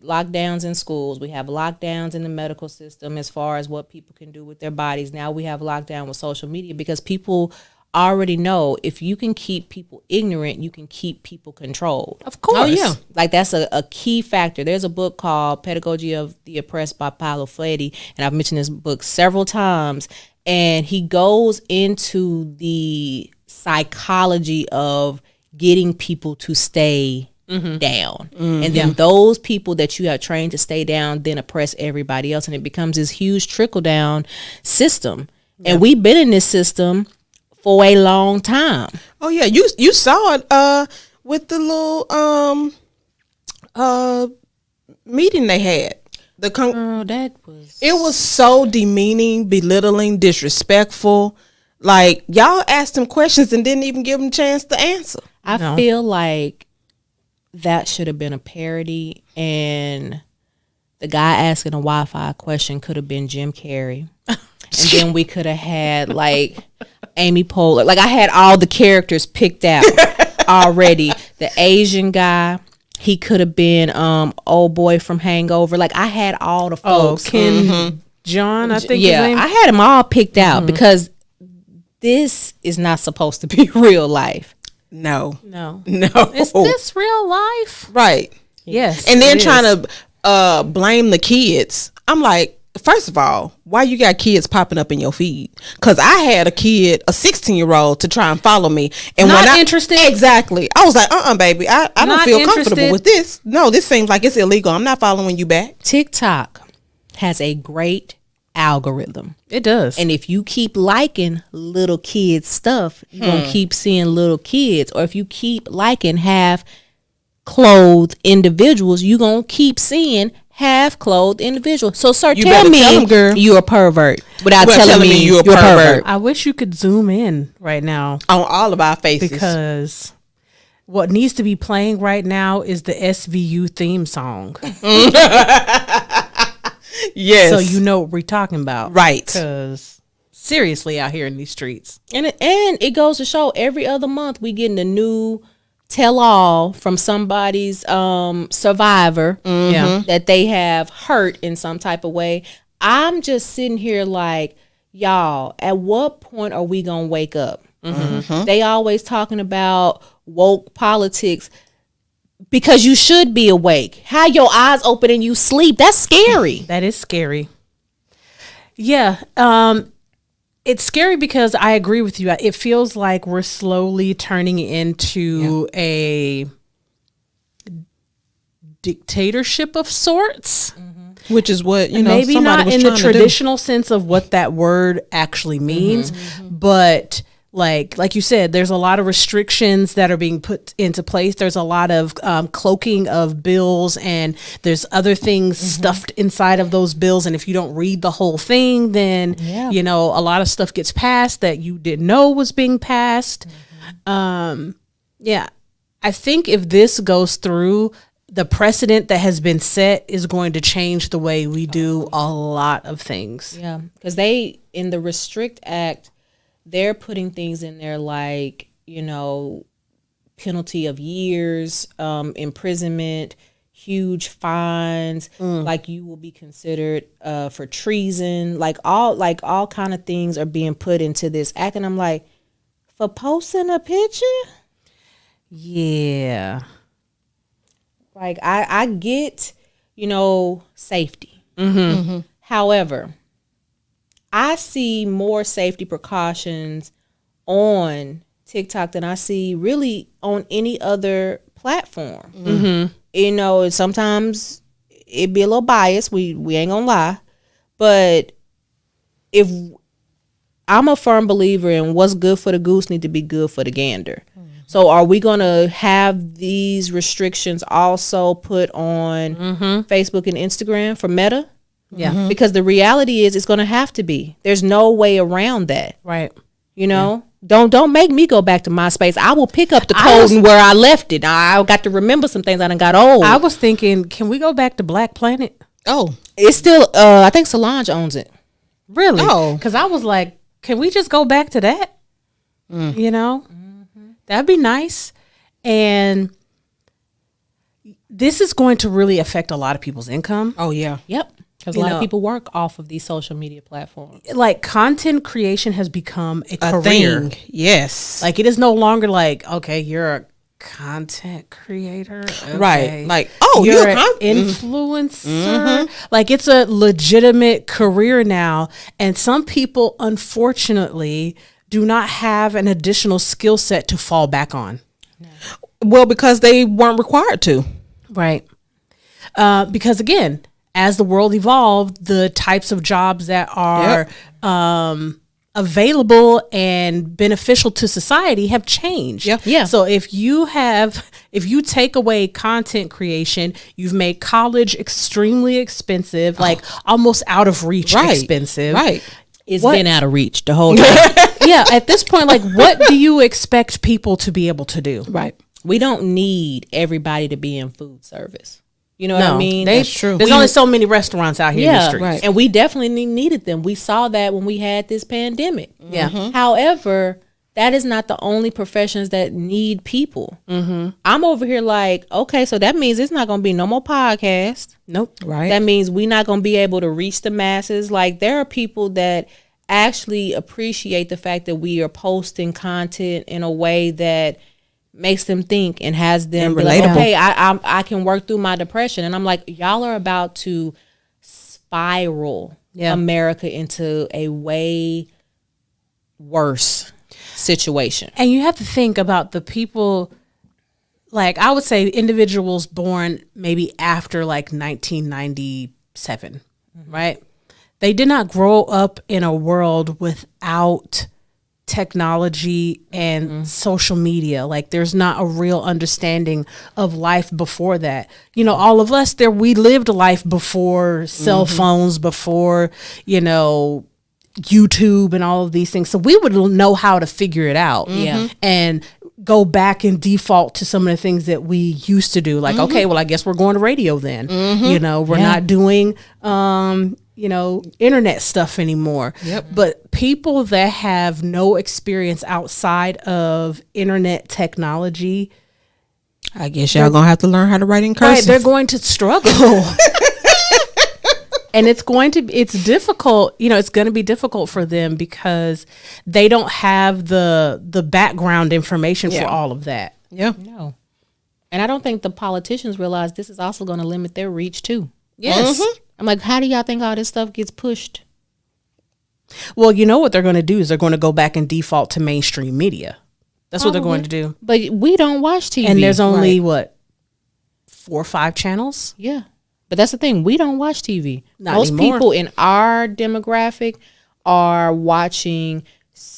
lockdowns in schools. We have lockdowns in the medical system as far as what people can do with their bodies. Now we have lockdown with social media because people already know if you can keep people ignorant, you can keep people controlled. Of course. Oh, yeah. Like that's a key factor. There's a book called Pedagogy of the Oppressed by Paulo Freire, and I've mentioned this book several times, and he goes into the psychology of getting people to stay down. And then those people that you have trained to stay down then oppress everybody else, and it becomes this huge trickle down system. Yeah. And we've been in this system for a long time. Oh yeah, you saw it with the little meeting they had. It was so demeaning, belittling, disrespectful. Like y'all asked them questions and didn't even give them a chance to answer. I feel like that should have been a parody, and the guy asking a Wi-Fi question could have been Jim Carrey. And then we could have had like Amy Poehler. Like I had all the characters picked out already. The Asian guy, he could have been old boy from Hangover. Like I had all the folks. Ken John, I think. Yeah, I had them all picked out because this is not supposed to be real life. No. Is this real life? Right. Yes. And then trying to blame the kids. I'm like, first of all, why you got kids popping up in your feed? Because I had a kid, a 16-year-old, to try and follow me. And not interested. Exactly. I was like, baby, I don't feel comfortable with this. No, this seems like it's illegal. I'm not following you back. TikTok has a great algorithm. It does. And if you keep liking little kids stuff, you're going to keep seeing little kids. Or if you keep liking half-clothed individuals, you're going to keep seeing half-clothed individuals. So, sir, tell me you're a pervert without telling me you're a pervert. I wish you could zoom in right now. On all of our faces. Because what needs to be playing right now is the SVU theme song. Yes. So you know what we're talking about. Right. Because seriously out here in these streets. And it goes to show every other month we getting a new tell-all from somebody's survivor that they have hurt in some type of way. I'm just sitting here like, y'all, at what point are we going to wake up? They always talking about woke politics. Because you should be awake. How your eyes open and you sleep. That's scary. That is scary. Yeah. It's scary because I agree with you. It feels like we're slowly turning into a dictatorship of sorts. Which is what, maybe not in the traditional sense of what that word actually means, but like you said, there's a lot of restrictions that are being put into place. There's a lot of cloaking of bills, and there's other things stuffed inside of those bills. And if you don't read the whole thing, then you know, a lot of stuff gets passed that you didn't know was being passed. Yeah, I think if this goes through, the precedent that has been set is going to change the way we do a lot of things. Yeah, because they, in the Restrict Act, they're putting things in there like, you know, penalty of years, imprisonment, huge fines, like you will be considered for treason, like all kind of things are being put into this act. And I'm like, for posting a picture? Yeah. Like, I get, you know, safety. However, I see more safety precautions on TikTok than I see really on any other platform. You know, sometimes it be a little biased. We ain't gonna lie. But if I'm a firm believer in what's good for the goose need to be good for the gander. So are we going to have these restrictions also put on Facebook and Instagram for Meta? Yeah. Because the reality is it's going to have to be. There's no way around that. Right. You know? Don't make me go back to MySpace. I will pick up the code and where I left it. I got to remember some things. I done got old. I was thinking, can we go back to Black Planet? Oh. It's still, I think Solange owns it. Really? Oh. Because I was like, can we just go back to that? You know? That'd be nice. And this is going to really affect a lot of people's income. Oh, yeah. Yep. Because a lot of people work off of these social media platforms. Like, content creation has become a career. Thing. Yes. Like, it is no longer like, okay, you're a content creator. Okay. Right. Like, oh, you're an influencer. Like, it's a legitimate career now. And some people, unfortunately, do not have an additional skill set to fall back on. Well, because they weren't required to. Right. Because again, as the world evolved, the types of jobs that are available and beneficial to society have changed. Yeah. So if you take away content creation, you've made college extremely expensive, like almost out of reach expensive. Right. It's been out of reach the whole time. Yeah, at this point, like, what do you expect people to be able to do? Right. We don't need everybody to be in food service. You know what I mean? That's true. There's only so many restaurants out here in the streets. Right. And we definitely needed them. We saw that when we had this pandemic. Yeah. However, that is not the only professions that need people. I'm over here like, okay, so that means it's not going to be no more podcasts. Nope. Right. That means we're not going to be able to reach the masses. Like, there are people that actually appreciate the fact that we are posting content in a way that makes them think and has them be like, okay, I can work through my depression. And I'm like, y'all are about to spiral America into a way worse situation. And you have to think about the people, like, I would say individuals born maybe after like 1997, right? They did not grow up in a world without technology and social media. Like, there's not a real understanding of life before that. You know, all of us we lived life before cell phones, before, you know, YouTube and all of these things. So we would know how to figure it out. And go back and default to some of the things that we used to do. Like, okay, well, I guess we're going to radio then. You know, we're not doing you know, internet stuff anymore. But people that have no experience outside of internet technology, I guess y'all gonna have to learn how to write in cursive. Right, they're going to struggle. And it's difficult, you know, it's going to be difficult for them because they don't have the background information for all of that. No. And I don't think the politicians realize this is also going to limit their reach too. Yes. I'm like, how do y'all think all this stuff gets pushed? Well, you know what they're going to do is they're going to go back and default to mainstream media. That's what they're going to do. But we don't watch TV. And there's only, 4 or 5 channels? Yeah. But that's the thing. We don't watch TV. Not Most anymore. people in our demographic are watching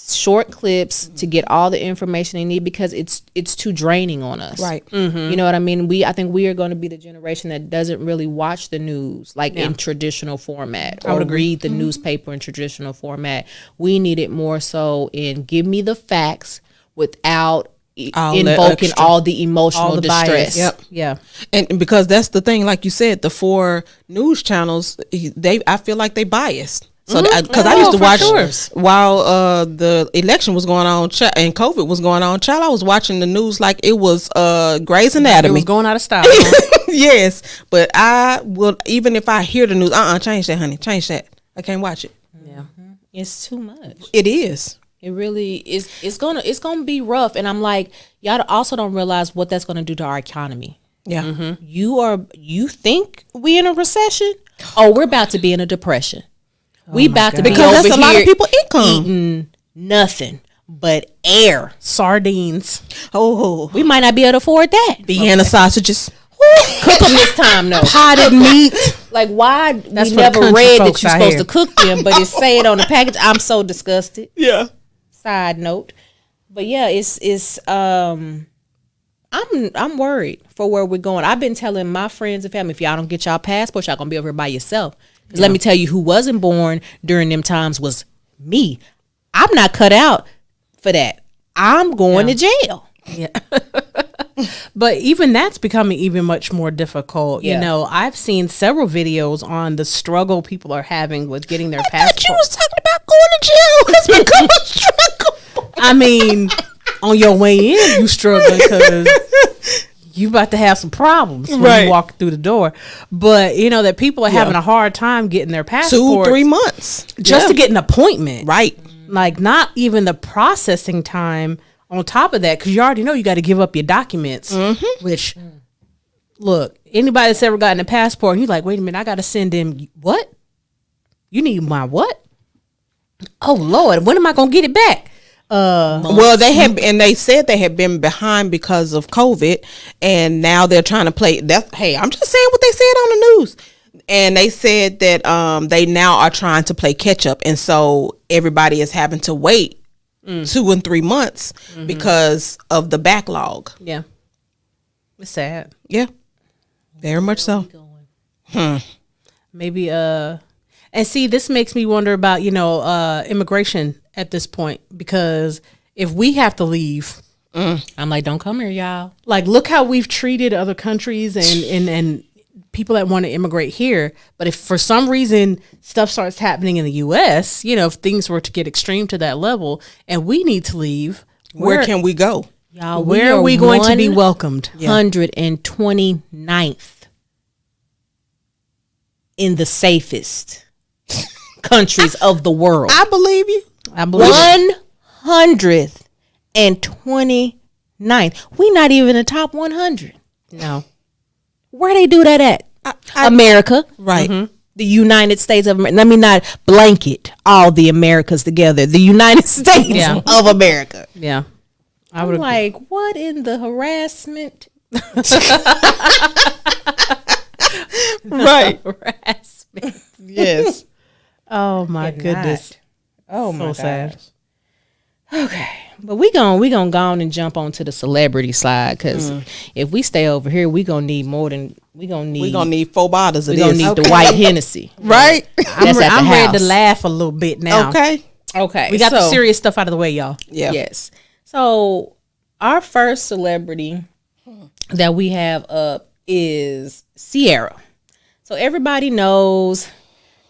short clips to get all the information they need, because it's too draining on us. Right. Mm-hmm. You know what I mean? I think we are going to be the generation that doesn't really watch the news like in traditional format, or read the newspaper in traditional format. We need it more so in give me the facts without invoking all the emotional distress. Yep. Yeah. And because that's the thing, like you said, the 4 news channels, I feel like they biased. So, because I used to watch while the election was going on and COVID was going on, I was watching the news like it was Grey's Anatomy. It was going out of style. Yes, but I will, even if I hear the news, change that, honey, change that. I can't watch it. Yeah, it's too much. It is. It really is. It's gonna be rough, and I'm like, y'all also don't realize what that's gonna do to our economy. Yeah. Mm-hmm. You think we in a recession? Oh, we're about to be in a depression. We about to be because over that's a here lot of people income eating nothing but air, sardines. Oh, we might not be able to afford that. Vienna sausages. Cook them this time, though. Potted meat. Like, why That's we never read that you're supposed here. to cook them, but it say it on the package. I'm so disgusted. Yeah. Side note, but yeah, it's I'm worried for where we're going. I've been telling my friends and family, if y'all don't get y'all passports, y'all gonna be over here by yourself. Because let me tell you, who wasn't born during them times was me. I'm not cut out for that. I'm going to jail. Yeah. But even that's becoming even much more difficult. Yeah. You know, I've seen several videos on the struggle people are having with getting their passports. You was talking about going to jail. It's become a struggle. I mean, on your way in, you struggling because you about to have some problems when you walk through the door. But you know that people are having a hard time getting their passports. 2-3 months just to get an appointment. Right. Like not even the processing time on top of that, because you already know you got to give up your documents. Which, look, anybody that's ever gotten a passport, and you're like, wait a minute, I got to send in what? You need my what? Oh Lord, when am I gonna get it back? Well, they said they had been behind because of COVID, and now they're trying to play that. Hey, I'm just saying what they said on the news, and they said that they now are trying to play catch up, and so everybody is having to wait 2 and 3 months because of the backlog. Yeah, it's sad. Yeah, very much so. Maybe and see, this makes me wonder about immigration at this point, because if we have to leave, I'm like, don't come here, y'all. like look how we've treated other countries and people that want to immigrate here. But if for some reason stuff starts happening in the US, if things were to get extreme to that level and we need to leave, Where can we go? Y'all, where are we going to be welcomed? 129th in the safest countries of the world. I believe you. I believe 129th. We not even in the top 100. no. Where they do that at? America. Right. The United States of America. Let me not blanket all the Americas together. The United States of America. Yeah. I would like, what in the harassment? Right. Harassment. Yes. Oh my goodness. Oh So my gosh. sad. Okay, but we gonna go on and jump onto the celebrity side, because if we stay over here, we gonna need more than we gonna need 4 bottles of we this. gonna need the white Hennessy, Right. That's at the I'm ready to house. laugh a little bit now. Okay. Okay, We got the serious stuff out of the way, y'all. Yeah. Yes. So our first celebrity that we have up is Ciara. So everybody knows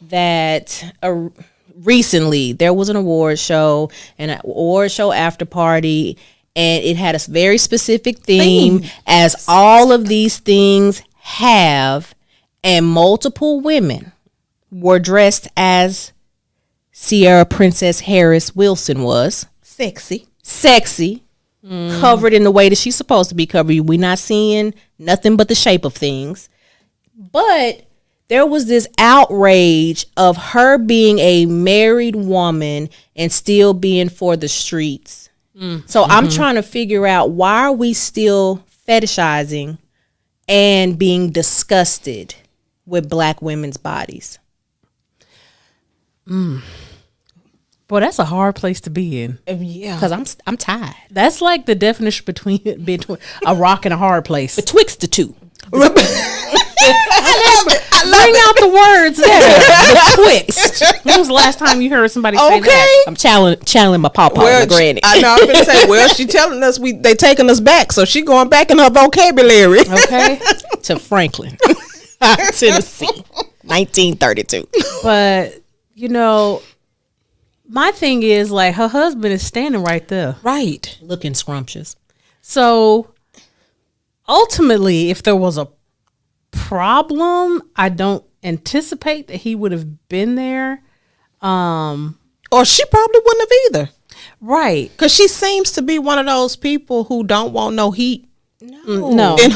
that recently there was an award show and an award show after party, and it had a very specific theme, as all of these things have, and multiple women were dressed as Ciara Princess Harris Wilson was. Sexy. Covered in the way that she's supposed to be covered. We're not seeing nothing but the shape of things. But there was this outrage of her being a married woman and still being for the streets. So I'm trying to figure out, why are we still fetishizing and being disgusted with black women's bodies? Boy, that's a hard place to be in. Yeah, because I'm tired. That's like the definition between a rock and a hard place. Betwixt the two. Bring out the words there. Betwixt. When was the last time you heard somebody say that? I'm channeling my papa and my granny. I know. I'm gonna say, well, she telling us they taking us back, so she going back in her vocabulary. Okay, to Franklin, Tennessee, 1932. But my thing is like her husband is standing right there, right, looking scrumptious. So ultimately, if there was a problem, I don't anticipate that he would have been there. Or she probably wouldn't have either. Right. Because she seems to be one of those people who don't want no heat. No. In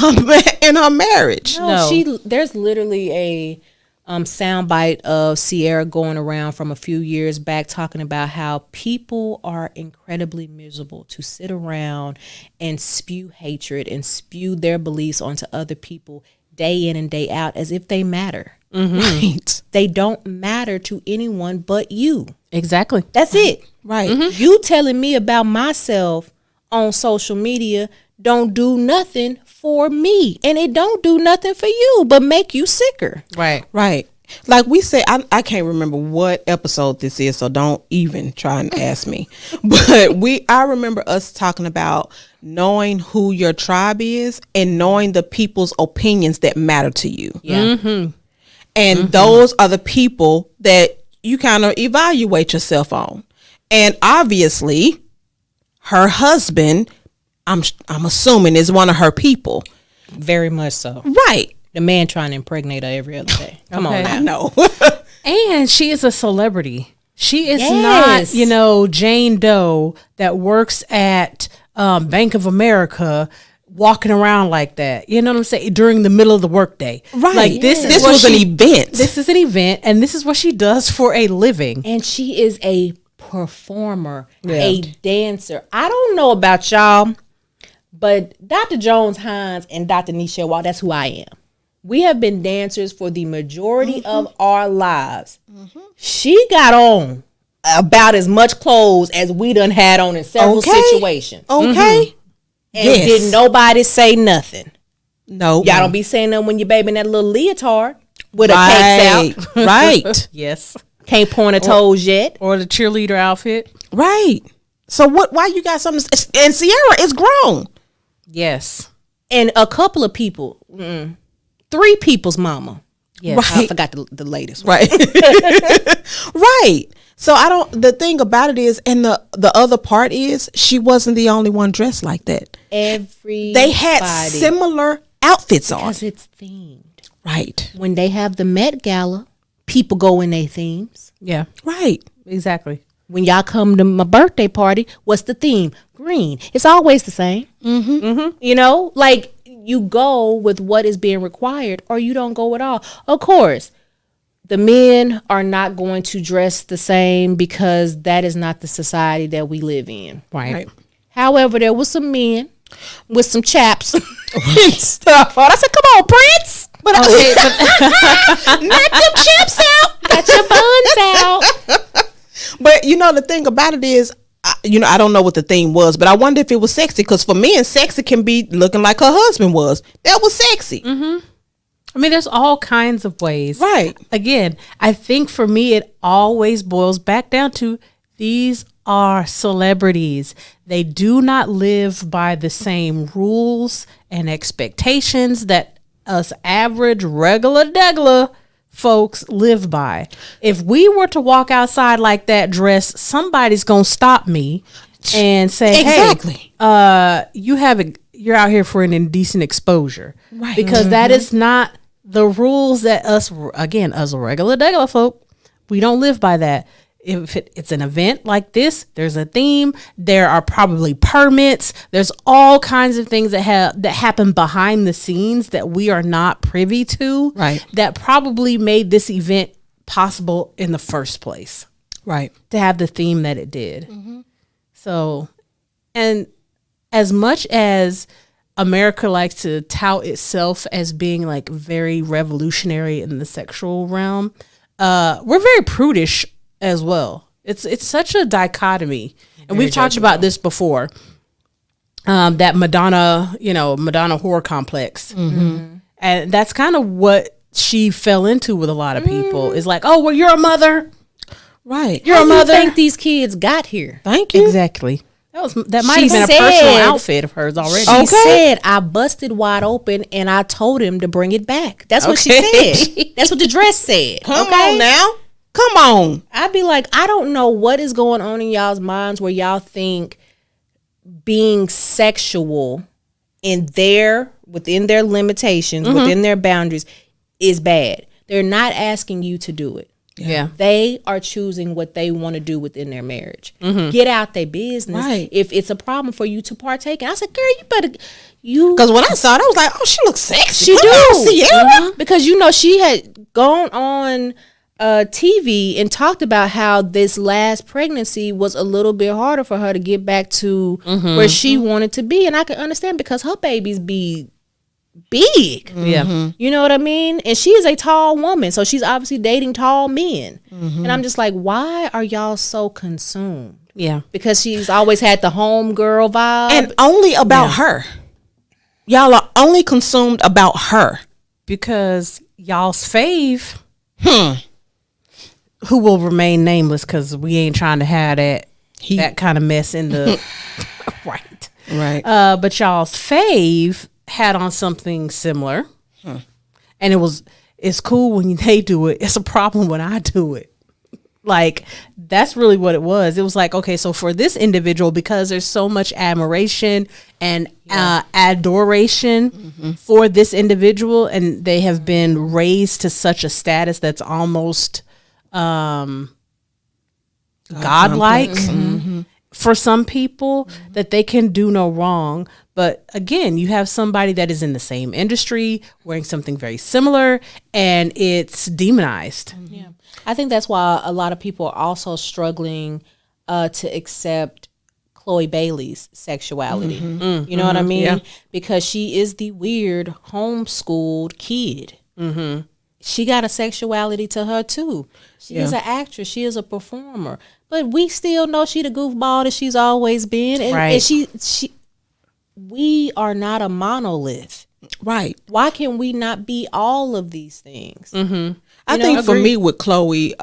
her marriage. No. There's literally a soundbite of Sierra going around from a few years back talking about how people are incredibly miserable to sit around and spew hatred and spew their beliefs onto other people day in and day out as if they matter. Mm-hmm. Right. They don't matter to anyone but you. Exactly. That's it. Right. Mm-hmm. You telling me about myself on social media don't do nothing for me. And it don't do nothing for you but make you sicker. Right. Right. Like we say, I can't remember what episode this is, so don't even try and ask me. But I remember us talking about knowing who your tribe is and knowing the people's opinions that matter to you. Yeah. Mm-hmm. And those are the people that you kind of evaluate yourself on. And obviously, her husband, I'm assuming, is one of her people. Very much so. Right. The man trying to impregnate her every other day. Come on now. I know. And she is a celebrity. She is Yes. not, Jane Doe that works at Bank of America walking around like that. You know what I'm saying? During the middle of the workday. Right. Like this was an event. This is an event, and this is what she does for a living. And she is a performer, a dancer. I don't know about y'all, but Dr. Jones-Hines and Dr. Nichelle Wall, that's who I am. We have been dancers for the majority of our lives. Mm-hmm. She got on about as much clothes as we done had on in several situations. Okay. And didn't nobody say nothing. No. Y'all don't be saying nothing when your baby in that little leotard with her cakes out. Right. Yes. Can't point her toes yet. Or the cheerleader outfit. Right. So why you got something? And Sierra is grown. Yes. And a couple of people, 3 people's mama. Yes. Right. I forgot the latest one. Right. Right. So the thing about it is, and the other part is, she wasn't the only one dressed like that. They had similar outfits on. Because it's themed. Right. When they have the Met Gala, people go in their themes. Yeah. Right. Exactly. When y'all come to my birthday party, what's the theme? Green. It's always the same. Mm-hmm. Mm-hmm. Like you go with what is being required or you don't go at all. Of course, the men are not going to dress the same because that is not the society that we live in. Right. However, there was some men with some chaps and stuff on. I said, come on, Prince. But knock them chaps out. Got your buns out. But the thing about it is, I don't know what the theme was, but I wonder if it was sexy. Because for men, sexy can be looking like her husband was. That was sexy. Mm-hmm. I mean, there's all kinds of ways. Right. Again, I think for me, it always boils back down to these are celebrities. They do not live by the same rules and expectations that us average, regular folks live by. If we were to walk outside like that dressed, somebody's going to stop me and say, exactly. Hey, you're out here for an indecent exposure. Right. Because that is not the rules that us regular folk, we don't live by that. If it's an event like this, there's a theme. There are probably permits. There's all kinds of things that happen behind the scenes that we are not privy to. Right. That probably made this event possible in the first place. Right. To have the theme that it did. Mm-hmm. So, and as much as America likes to tout itself as being like very revolutionary in the sexual realm, we're very prudish as well. It's such a dichotomy. And we've talked about this before. That Madonna, Madonna horror complex. Mm-hmm. And that's kind of what she fell into with a lot of people. Is like, oh, well, you're a mother. Right. You're a mother. You think these kids got here? Thank you. Exactly. That might have been a personal outfit of hers already. She said, I busted wide open and I told him to bring it back. That's what she said. That's what the dress said. Come on now. Come on. I'd be like, I don't know what is going on in y'all's minds where y'all think being sexual within their limitations, within their boundaries is bad. They're not asking you to do it. Yeah. They are choosing what they want to do within their marriage. Mm-hmm. Get out their business. Right. If it's a problem for you to partake. And I said, girl, you better. Because when I saw it, I was like, oh, she looks sexy. She do. Sierra. Mm-hmm. Because, she had gone on TV and talked about how this last pregnancy was a little bit harder for her to get back to where she wanted to be. And I can understand because her babies be big. Yeah. You know what I mean? And she is a tall woman, so she's obviously dating tall men. And I'm just like, why are y'all so consumed? Yeah. Because she's always had the home girl vibe. And only about her. Y'all are only consumed about her. Because y'all's fave, who will remain nameless because we ain't trying to have that kind of mess in the right. But y'all's fave had on something similar, and it's cool when they do it. It's a problem when I do it. Like, that's really what it was. It was like, okay, so for this individual, because there's so much admiration and adoration for this individual, and they have been raised to such a status that's almost godlike for some people, that they can do no wrong. But again, you have somebody that is in the same industry wearing something very similar, and it's demonized. Yeah, I think that's why a lot of people are also struggling to accept Chloe Bailey's sexuality. You know what I mean? Yeah. Because she is the weird homeschooled kid. She got a sexuality to her too. She is an actress. She is a performer. But we still know she the goofball that she's always been. And, and she we are not a monolith. Right. Why can we not be all of these things? I think for me with Chloe,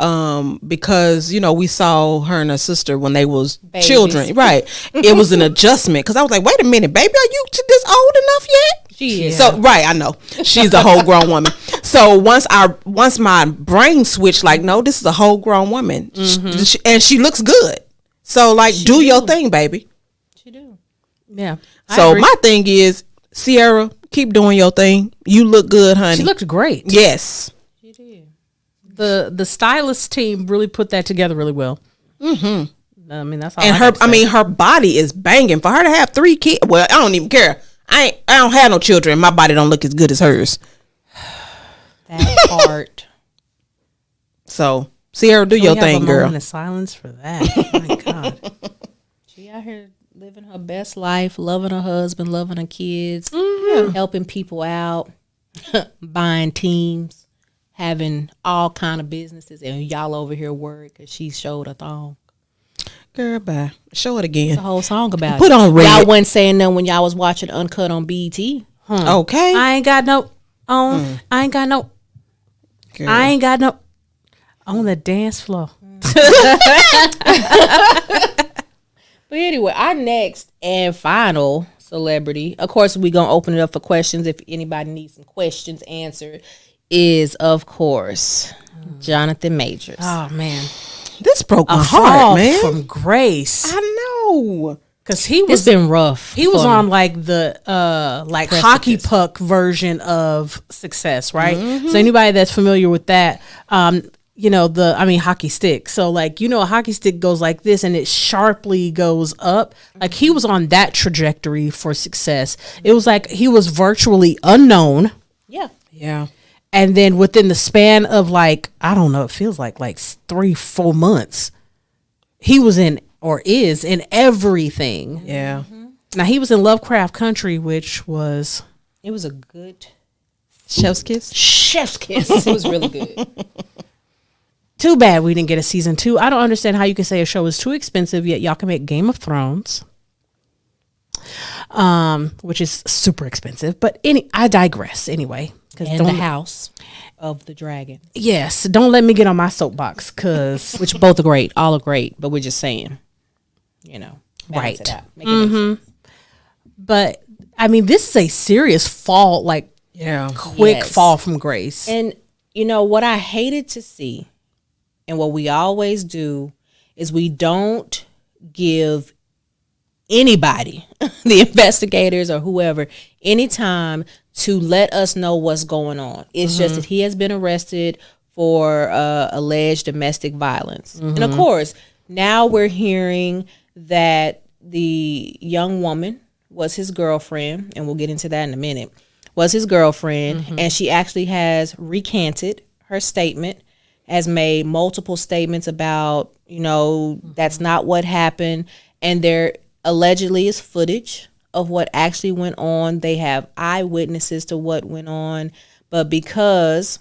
because, we saw her and her sister when they was children. Right. It was an adjustment. Because I was like, wait a minute, baby, are you this old enough yet? She is. So, right, I know. She's a whole grown woman. So once my brain switched, like, no, this is a whole grown woman. And she looks good. So, like, do your thing, baby. She do. Yeah. So my thing is, Sierra, keep doing your thing. You look good, honey. She looked great. Yes. She did. The stylist team really put that together really well. I mean, that's all. And her body is banging. For her to have 3 kids, well, I don't even care. I don't have no children. My body don't look as good as hers. That part. So, Sierra, do your thing, girl. Moment of silence for that. Oh my God. She out here living her best life, loving her husband, loving her kids, helping people out, buying teams, having all kind of businesses, and y'all over here worried because she showed a thong. Girl, bye. Show it again. It's a whole song about Put it. on red. Y'all wasn't saying nothing when y'all was watching Uncut on BET. Okay. I ain't got no on. I ain't got no. Girl. I ain't got no on the dance floor. But anyway, our next and final celebrity, of course, we're going to open it up for questions if anybody needs some questions answered, is, of course, Jonathan Majors. Oh, man. This broke my heart, man. From grace. I know. Because he was... It's been rough. He was on, like, the hockey puck version of Success, right? So anybody that's familiar with that... hockey stick. So like, a hockey stick goes like this and it sharply goes up. Like he was on that trajectory for Success. It was like he was virtually unknown. Yeah. Yeah. And then within the span of like, I don't know, it feels like 3-4 months, he was in or is in everything. Yeah. Now he was in Lovecraft Country, which was... It was a good... Chef's kiss? Chef's kiss. It was really good. Too bad we didn't get a season 2. I don't understand how you can say a show is too expensive, yet y'all can make Game of Thrones, which is super expensive. But I digress anyway. And the House of the Dragon. Yes, don't let me get on my soapbox, which both are great, all are great, but we're just saying, right. But I mean, this is a serious fall, quick fall from grace. And what I hated to see, and what we always do, is we don't give anybody, the investigators or whoever, any time to let us know what's going on. It's just that he has been arrested for alleged domestic violence. And of course, now we're hearing that the young woman was his girlfriend, and we'll get into that in a minute, was his girlfriend, and she actually has recanted her statement, has made multiple statements about, that's not what happened, and there allegedly is footage of what actually went on. They have eyewitnesses to what went on, but because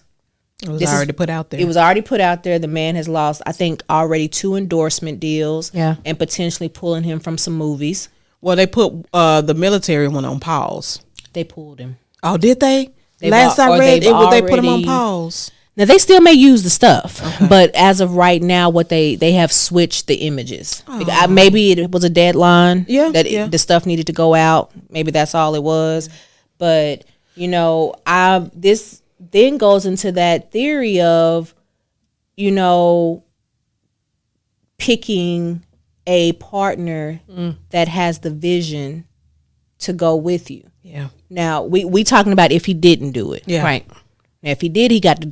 it was already put out there. It was already put out there. The man has lost, I think, already 2 endorsement deals, and potentially pulling him from some movies. Well, they put the military one on pause. They pulled him. Oh, did they? Last I read, they put him on pause. Now, they still may use the stuff, but as of right now, they have switched the images. Maybe it was a deadline that the stuff needed to go out. Maybe that's all it was. But, this then goes into that theory of, picking a partner that has the vision to go with you. Yeah. Now, we talking about if he didn't do it. Yeah. Right. Now, if he did, he got to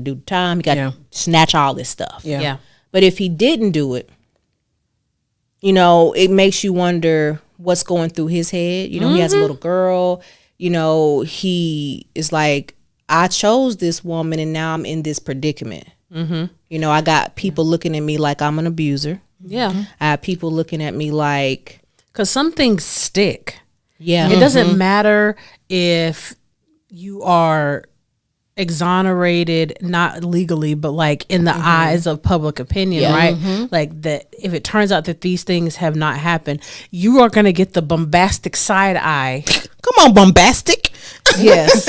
do the time. He got to snatch all this stuff. Yeah. But if he didn't do it, it makes you wonder what's going through his head. He has a little girl. He is like, I chose this woman, and now I'm in this predicament. I got people looking at me like I'm an abuser. Yeah. I have people looking at me like, because some things stick. Yeah. It doesn't matter if you are exonerated, not legally, but in the eyes of public opinion, right? That if it turns out that these things have not happened, you are going to get the bombastic side eye. Come on, bombastic. Yes.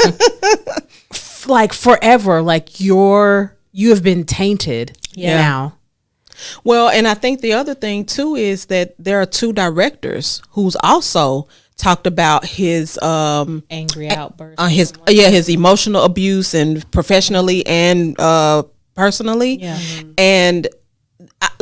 Forever, you have been tainted now. Well, and I think the other thing too is that there are 2 directors who's also talked about his angry outburst, his emotional abuse, and professionally and personally. And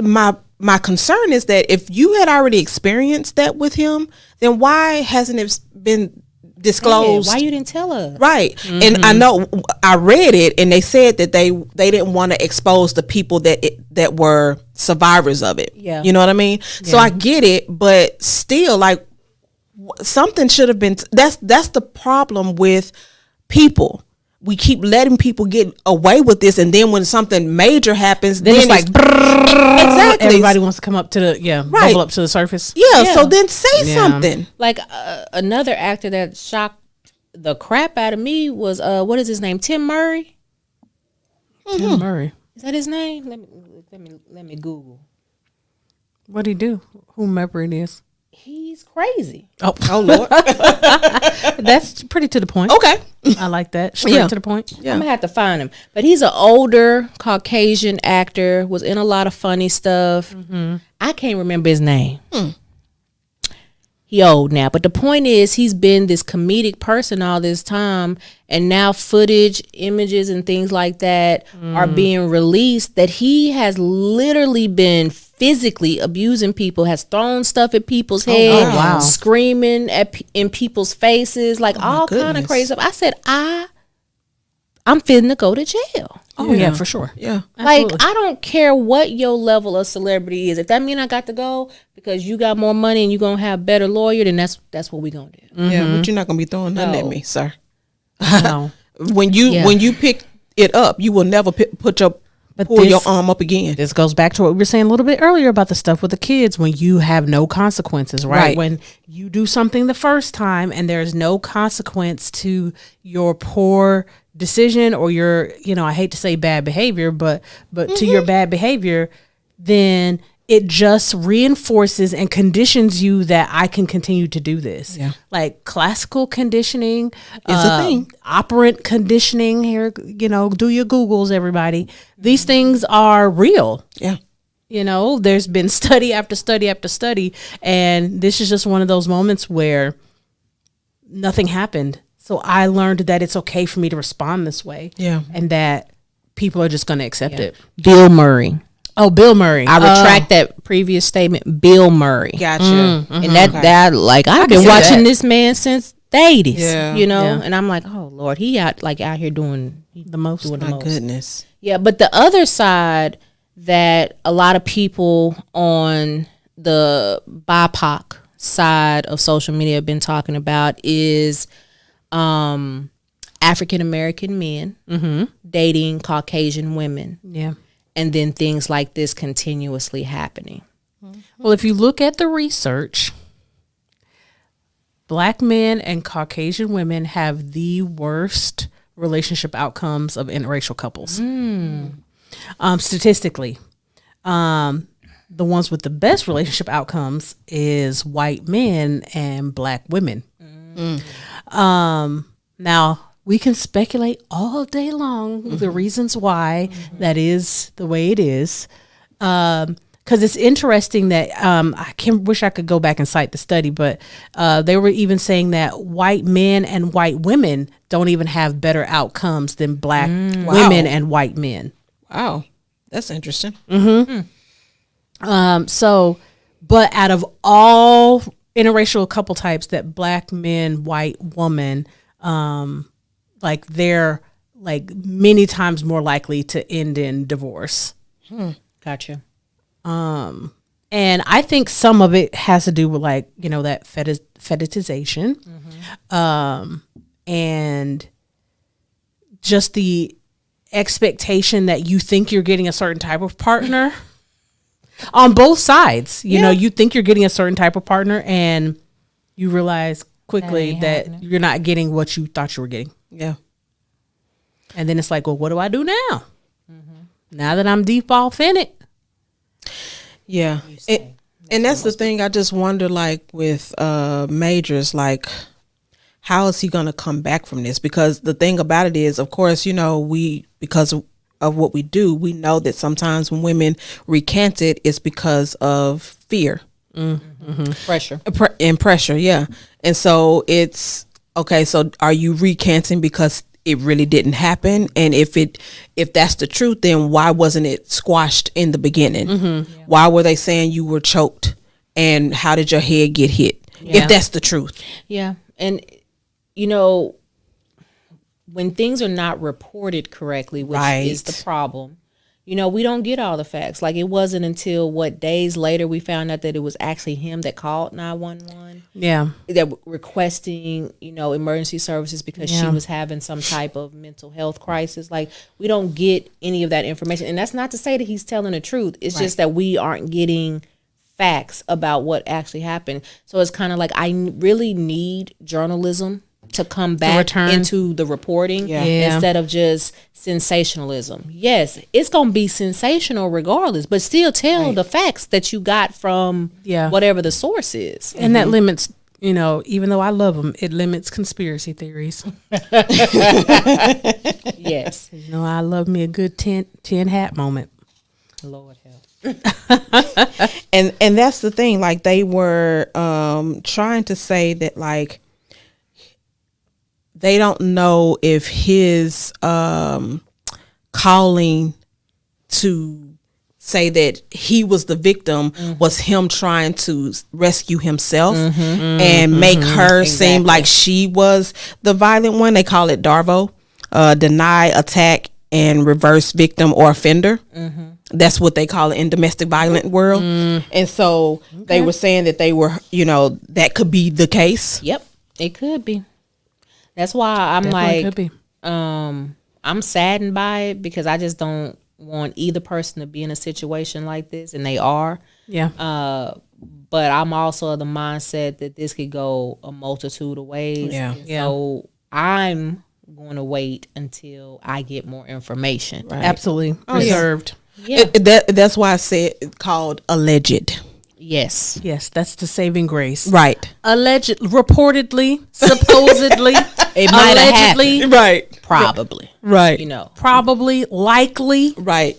my concern is that if you had already experienced that with him, then why hasn't it been disclosed? Why you didn't tell us? Right. And I know I read it, and they said that they didn't want to expose the people that were survivors of it. Yeah. You know what I mean? So I get it, but still, something should have been. That's the problem with people. We keep letting people get away with this, and then when something major happens, then it's like exactly. Everybody wants to come up to the bubble up to the surface. Yeah. So then say something. Another actor that shocked the crap out of me was what is his name? Tim Murray. Tim Murray. Is that his name? Let me Google. What'd he do? Whomever it is. He's crazy. Oh Lord. That's pretty to the point. Okay. I like that. Straight to the point. Yeah. I'm gonna have to find him. But he's an older Caucasian actor, was in a lot of funny stuff. I can't remember his name. He old now. But the point is, he's been this comedic person all this time, and now footage, images, and things like that are being released that he has literally been physically abusing people, has thrown stuff at people's head, screaming in people's faces, all kind of crazy stuff. I said, I'm finna to go to jail. Oh yeah, for sure. Yeah. Absolutely. I don't care what your level of celebrity is. If that mean I got to go because you got more money and you gonna have a better lawyer, then that's what we gonna do. Yeah, but you're not gonna be throwing nothing at me, sir. No. When you pick it up, you will never put your But pull your arm up again. This goes back to what we were saying a little bit earlier about the stuff with the kids when you have no consequences, right? When you do something the first time and there's no consequence to your poor decision or your, I hate to say bad behavior, but to your bad behavior, then it just reinforces and conditions you that I can continue to do this. Yeah. Like classical conditioning is a thing. Operant conditioning here, do your Googles, everybody. These things are real. Yeah. There's been study after study after study. And this is just one of those moments where nothing happened. So I learned that it's okay for me to respond this way. Yeah. And that people are just going to accept it. Bill Murray. Oh, Bill Murray. I retract that previous statement. Bill Murray. Gotcha. And that I've been watching this man since the 80s, and I'm like, oh Lord, he out here doing the most. My goodness. Yeah. But the other side that a lot of people on the BIPOC side of social media have been talking about is African American men dating Caucasian women. Yeah. And then things like this continuously happening. Well, if you look at the research, Black men and Caucasian women have the worst relationship outcomes of interracial couples. Statistically, the ones with the best relationship outcomes is white men and Black women. Now, we can speculate all day long the reasons why that is the way it is. Because it's interesting that wish I could go back and cite the study, but they were even saying that white men and white women don't even have better outcomes than Black women and white men. Wow, that's interesting. So, but out of all interracial couple types, that Black men, white woman, they're many times more likely to end in divorce. Gotcha. And I think some of it has to do with that fetishization, and just the expectation that you think you're getting a certain type of partner on both sides. You think you're getting a certain type of partner and you realize quickly that you're not getting what you thought you were getting. Yeah. And then it's like, well, what do I do now? Now that I'm deep off in it. Yeah. And that's the thing. I just wonder, with Majors, how is he going to come back from this? Because the thing about it is, of course, because of what we do, we know that sometimes when women recant it, it's because of fear. Pressure. And pressure, yeah. And so it's, okay, so are you recanting because it really didn't happen? And if that's the truth, then why wasn't it squashed in the beginning? Why were they saying you were choked? And how did your head get hit? If that's the truth. Yeah. And, when things are not reported correctly, which is the problem, we don't get all the facts. It wasn't until days later we found out that it was actually him that called 911. Yeah. That requesting, emergency services because she was having some type of mental health crisis. We don't get any of that information. And that's not to say that he's telling the truth. It's just that we aren't getting facts about what actually happened. So it's kind of I really need journalism to come back into the reporting instead of just sensationalism. Yes, it's going to be sensational regardless, but still tell the facts that you got from whatever the source is. And that limits, even though I love them, it limits conspiracy theories. Yes. I love me a good 10 hat moment. Lord help. And that's the thing. They were trying to say that they don't know if his calling to say that he was the victim was him trying to rescue himself and make her seem like she was the violent one. They call it DARVO, deny, attack, and reverse victim or offender. That's what they call it in domestic violence world. And so they were saying that they were, that could be the case. Yep, it could be. That's why I'm Definitely could be. I'm saddened by it because I just don't want either person to be in a situation like this, and they are. Yeah. But I'm also of the mindset that this could go a multitude of ways. Yeah. So I'm going to wait until I get more information. Right. Absolutely. Reserved. Yeah. That's why I said it's called alleged. Yes. Yes, that's the saving grace. Right. Alleged, reportedly, supposedly, it might have happened. Right. Probably. Right. You know. Probably, likely. Right.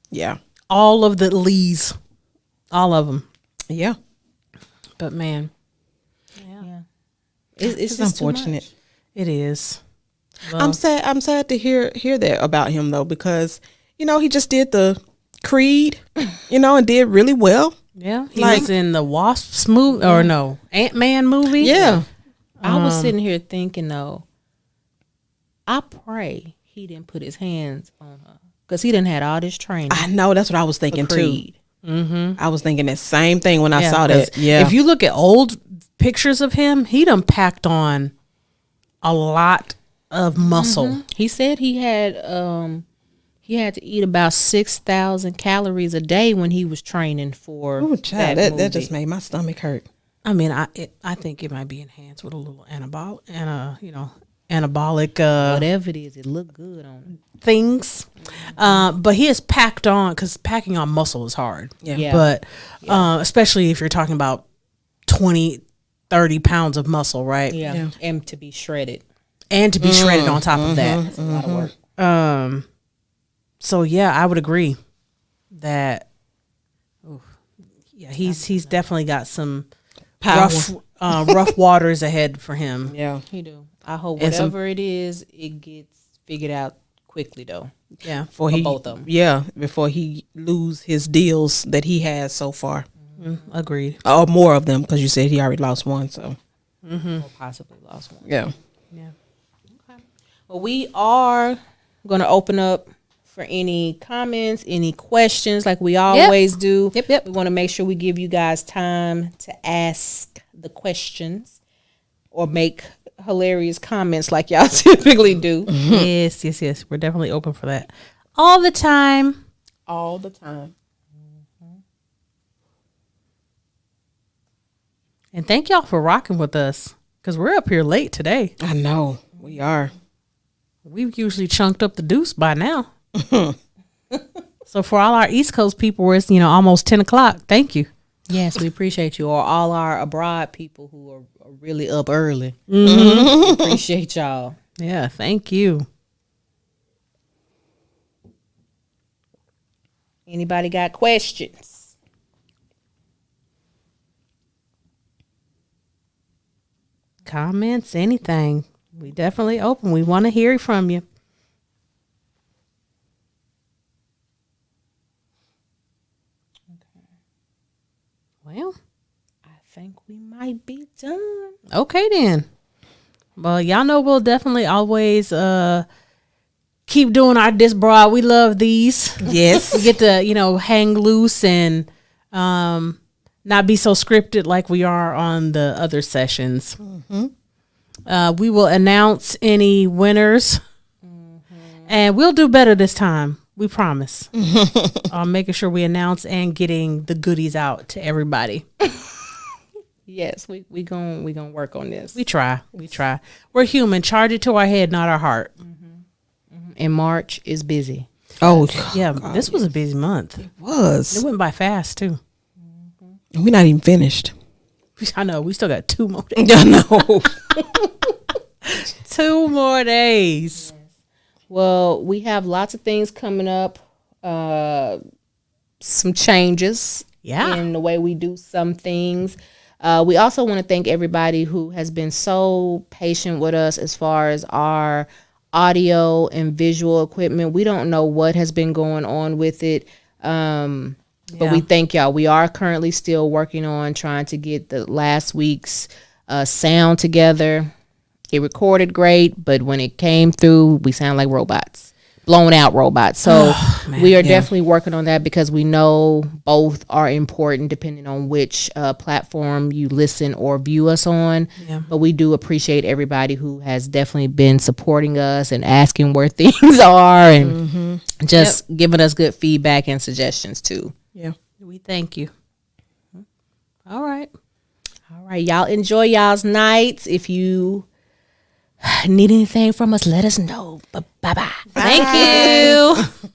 Yeah. All of the lees. All of them. Yeah. But man. Yeah. It's just unfortunate. It is. Well, I'm sad to hear that about him though, because he just did the Creed, and did really well. Yeah, he was in the Wasps movie, or no, Ant-Man movie. Yeah. I was sitting here thinking though, I pray he didn't put his hands on her because he didn't had all this training. I know, that's what I was thinking too. Mm-hmm. I was thinking the same thing when I saw that. Yeah. If you look at old pictures of him, he done packed on a lot of muscle. Mm-hmm. He said he had to eat about 6,000 calories a day when he was training for that just made my stomach hurt. I mean, I think it might be enhanced with a little anabolic whatever it is, it looked good on things. But he is packed on, because packing on muscle is hard. Yeah. But especially if you're talking about 20, 30 pounds of muscle, right? Yeah. And to be shredded. And to be shredded on top of that. That's a lot of work. So yeah, I would agree that. He's definitely got some rough waters ahead for him. Yeah, he do. I hope whatever it is, it gets figured out quickly though. Yeah, for both of them. Yeah, before he lose his deals that he has so far. Agreed. Or more of them, because you said he already lost one. So, or possibly lost one. Yeah. Okay. Well, we are going to open up for any comments, any questions, like we always do. Yep. We want to make sure we give you guys time to ask the questions or make hilarious comments like y'all typically do. Yes. We're definitely open for that. All the time. All the time. And thank y'all for rocking with us, because we're up here late today. I know. We are. We've usually chunked up the deuce by now. So for all our East Coast people, where it's almost 10 o'clock, thank you. Yes, we appreciate you. Or all our abroad people who are really up early. Mm-hmm. Appreciate y'all. Yeah, thank you. Anybody got questions? Comments, anything. We definitely open. We want to hear from you. Well, I think we might be done. Okay, then. Well, y'all know we'll definitely always keep doing our This Broad. We love these. Yes. We get to, hang loose and not be so scripted like we are on the other sessions. Mm-hmm. We will announce any winners. Mm-hmm. And we'll do better this time. We promise. Making sure we announce and getting the goodies out to everybody. Yes, we gonna work on this. We try. We're human. Charge it to our head, not our heart. Mm-hmm. Mm-hmm. And March is busy. Oh yeah, God, this was a busy month. It was. It went by fast too. Mm-hmm. We're not even finished. I know. We still got 2 more days. I know. 2 more days. Yes. Well, we have lots of things coming up. Some changes in the way we do some things. We also want to thank everybody who has been so patient with us as far as our audio and visual equipment. We don't know what has been going on with it, but we thank y'all. We are currently still working on trying to get the last week's sound together. It recorded great, but when it came through, we sound like robots. blown out robots. So we are definitely working on that because we know both are important depending on which platform you listen or view us on. Yeah. But we do appreciate everybody who has definitely been supporting us and asking where things are and just giving us good feedback and suggestions too. Yeah. We thank you. All right. Y'all enjoy y'all's nights. If you need anything from us, let us know. Bye-bye. Thank you.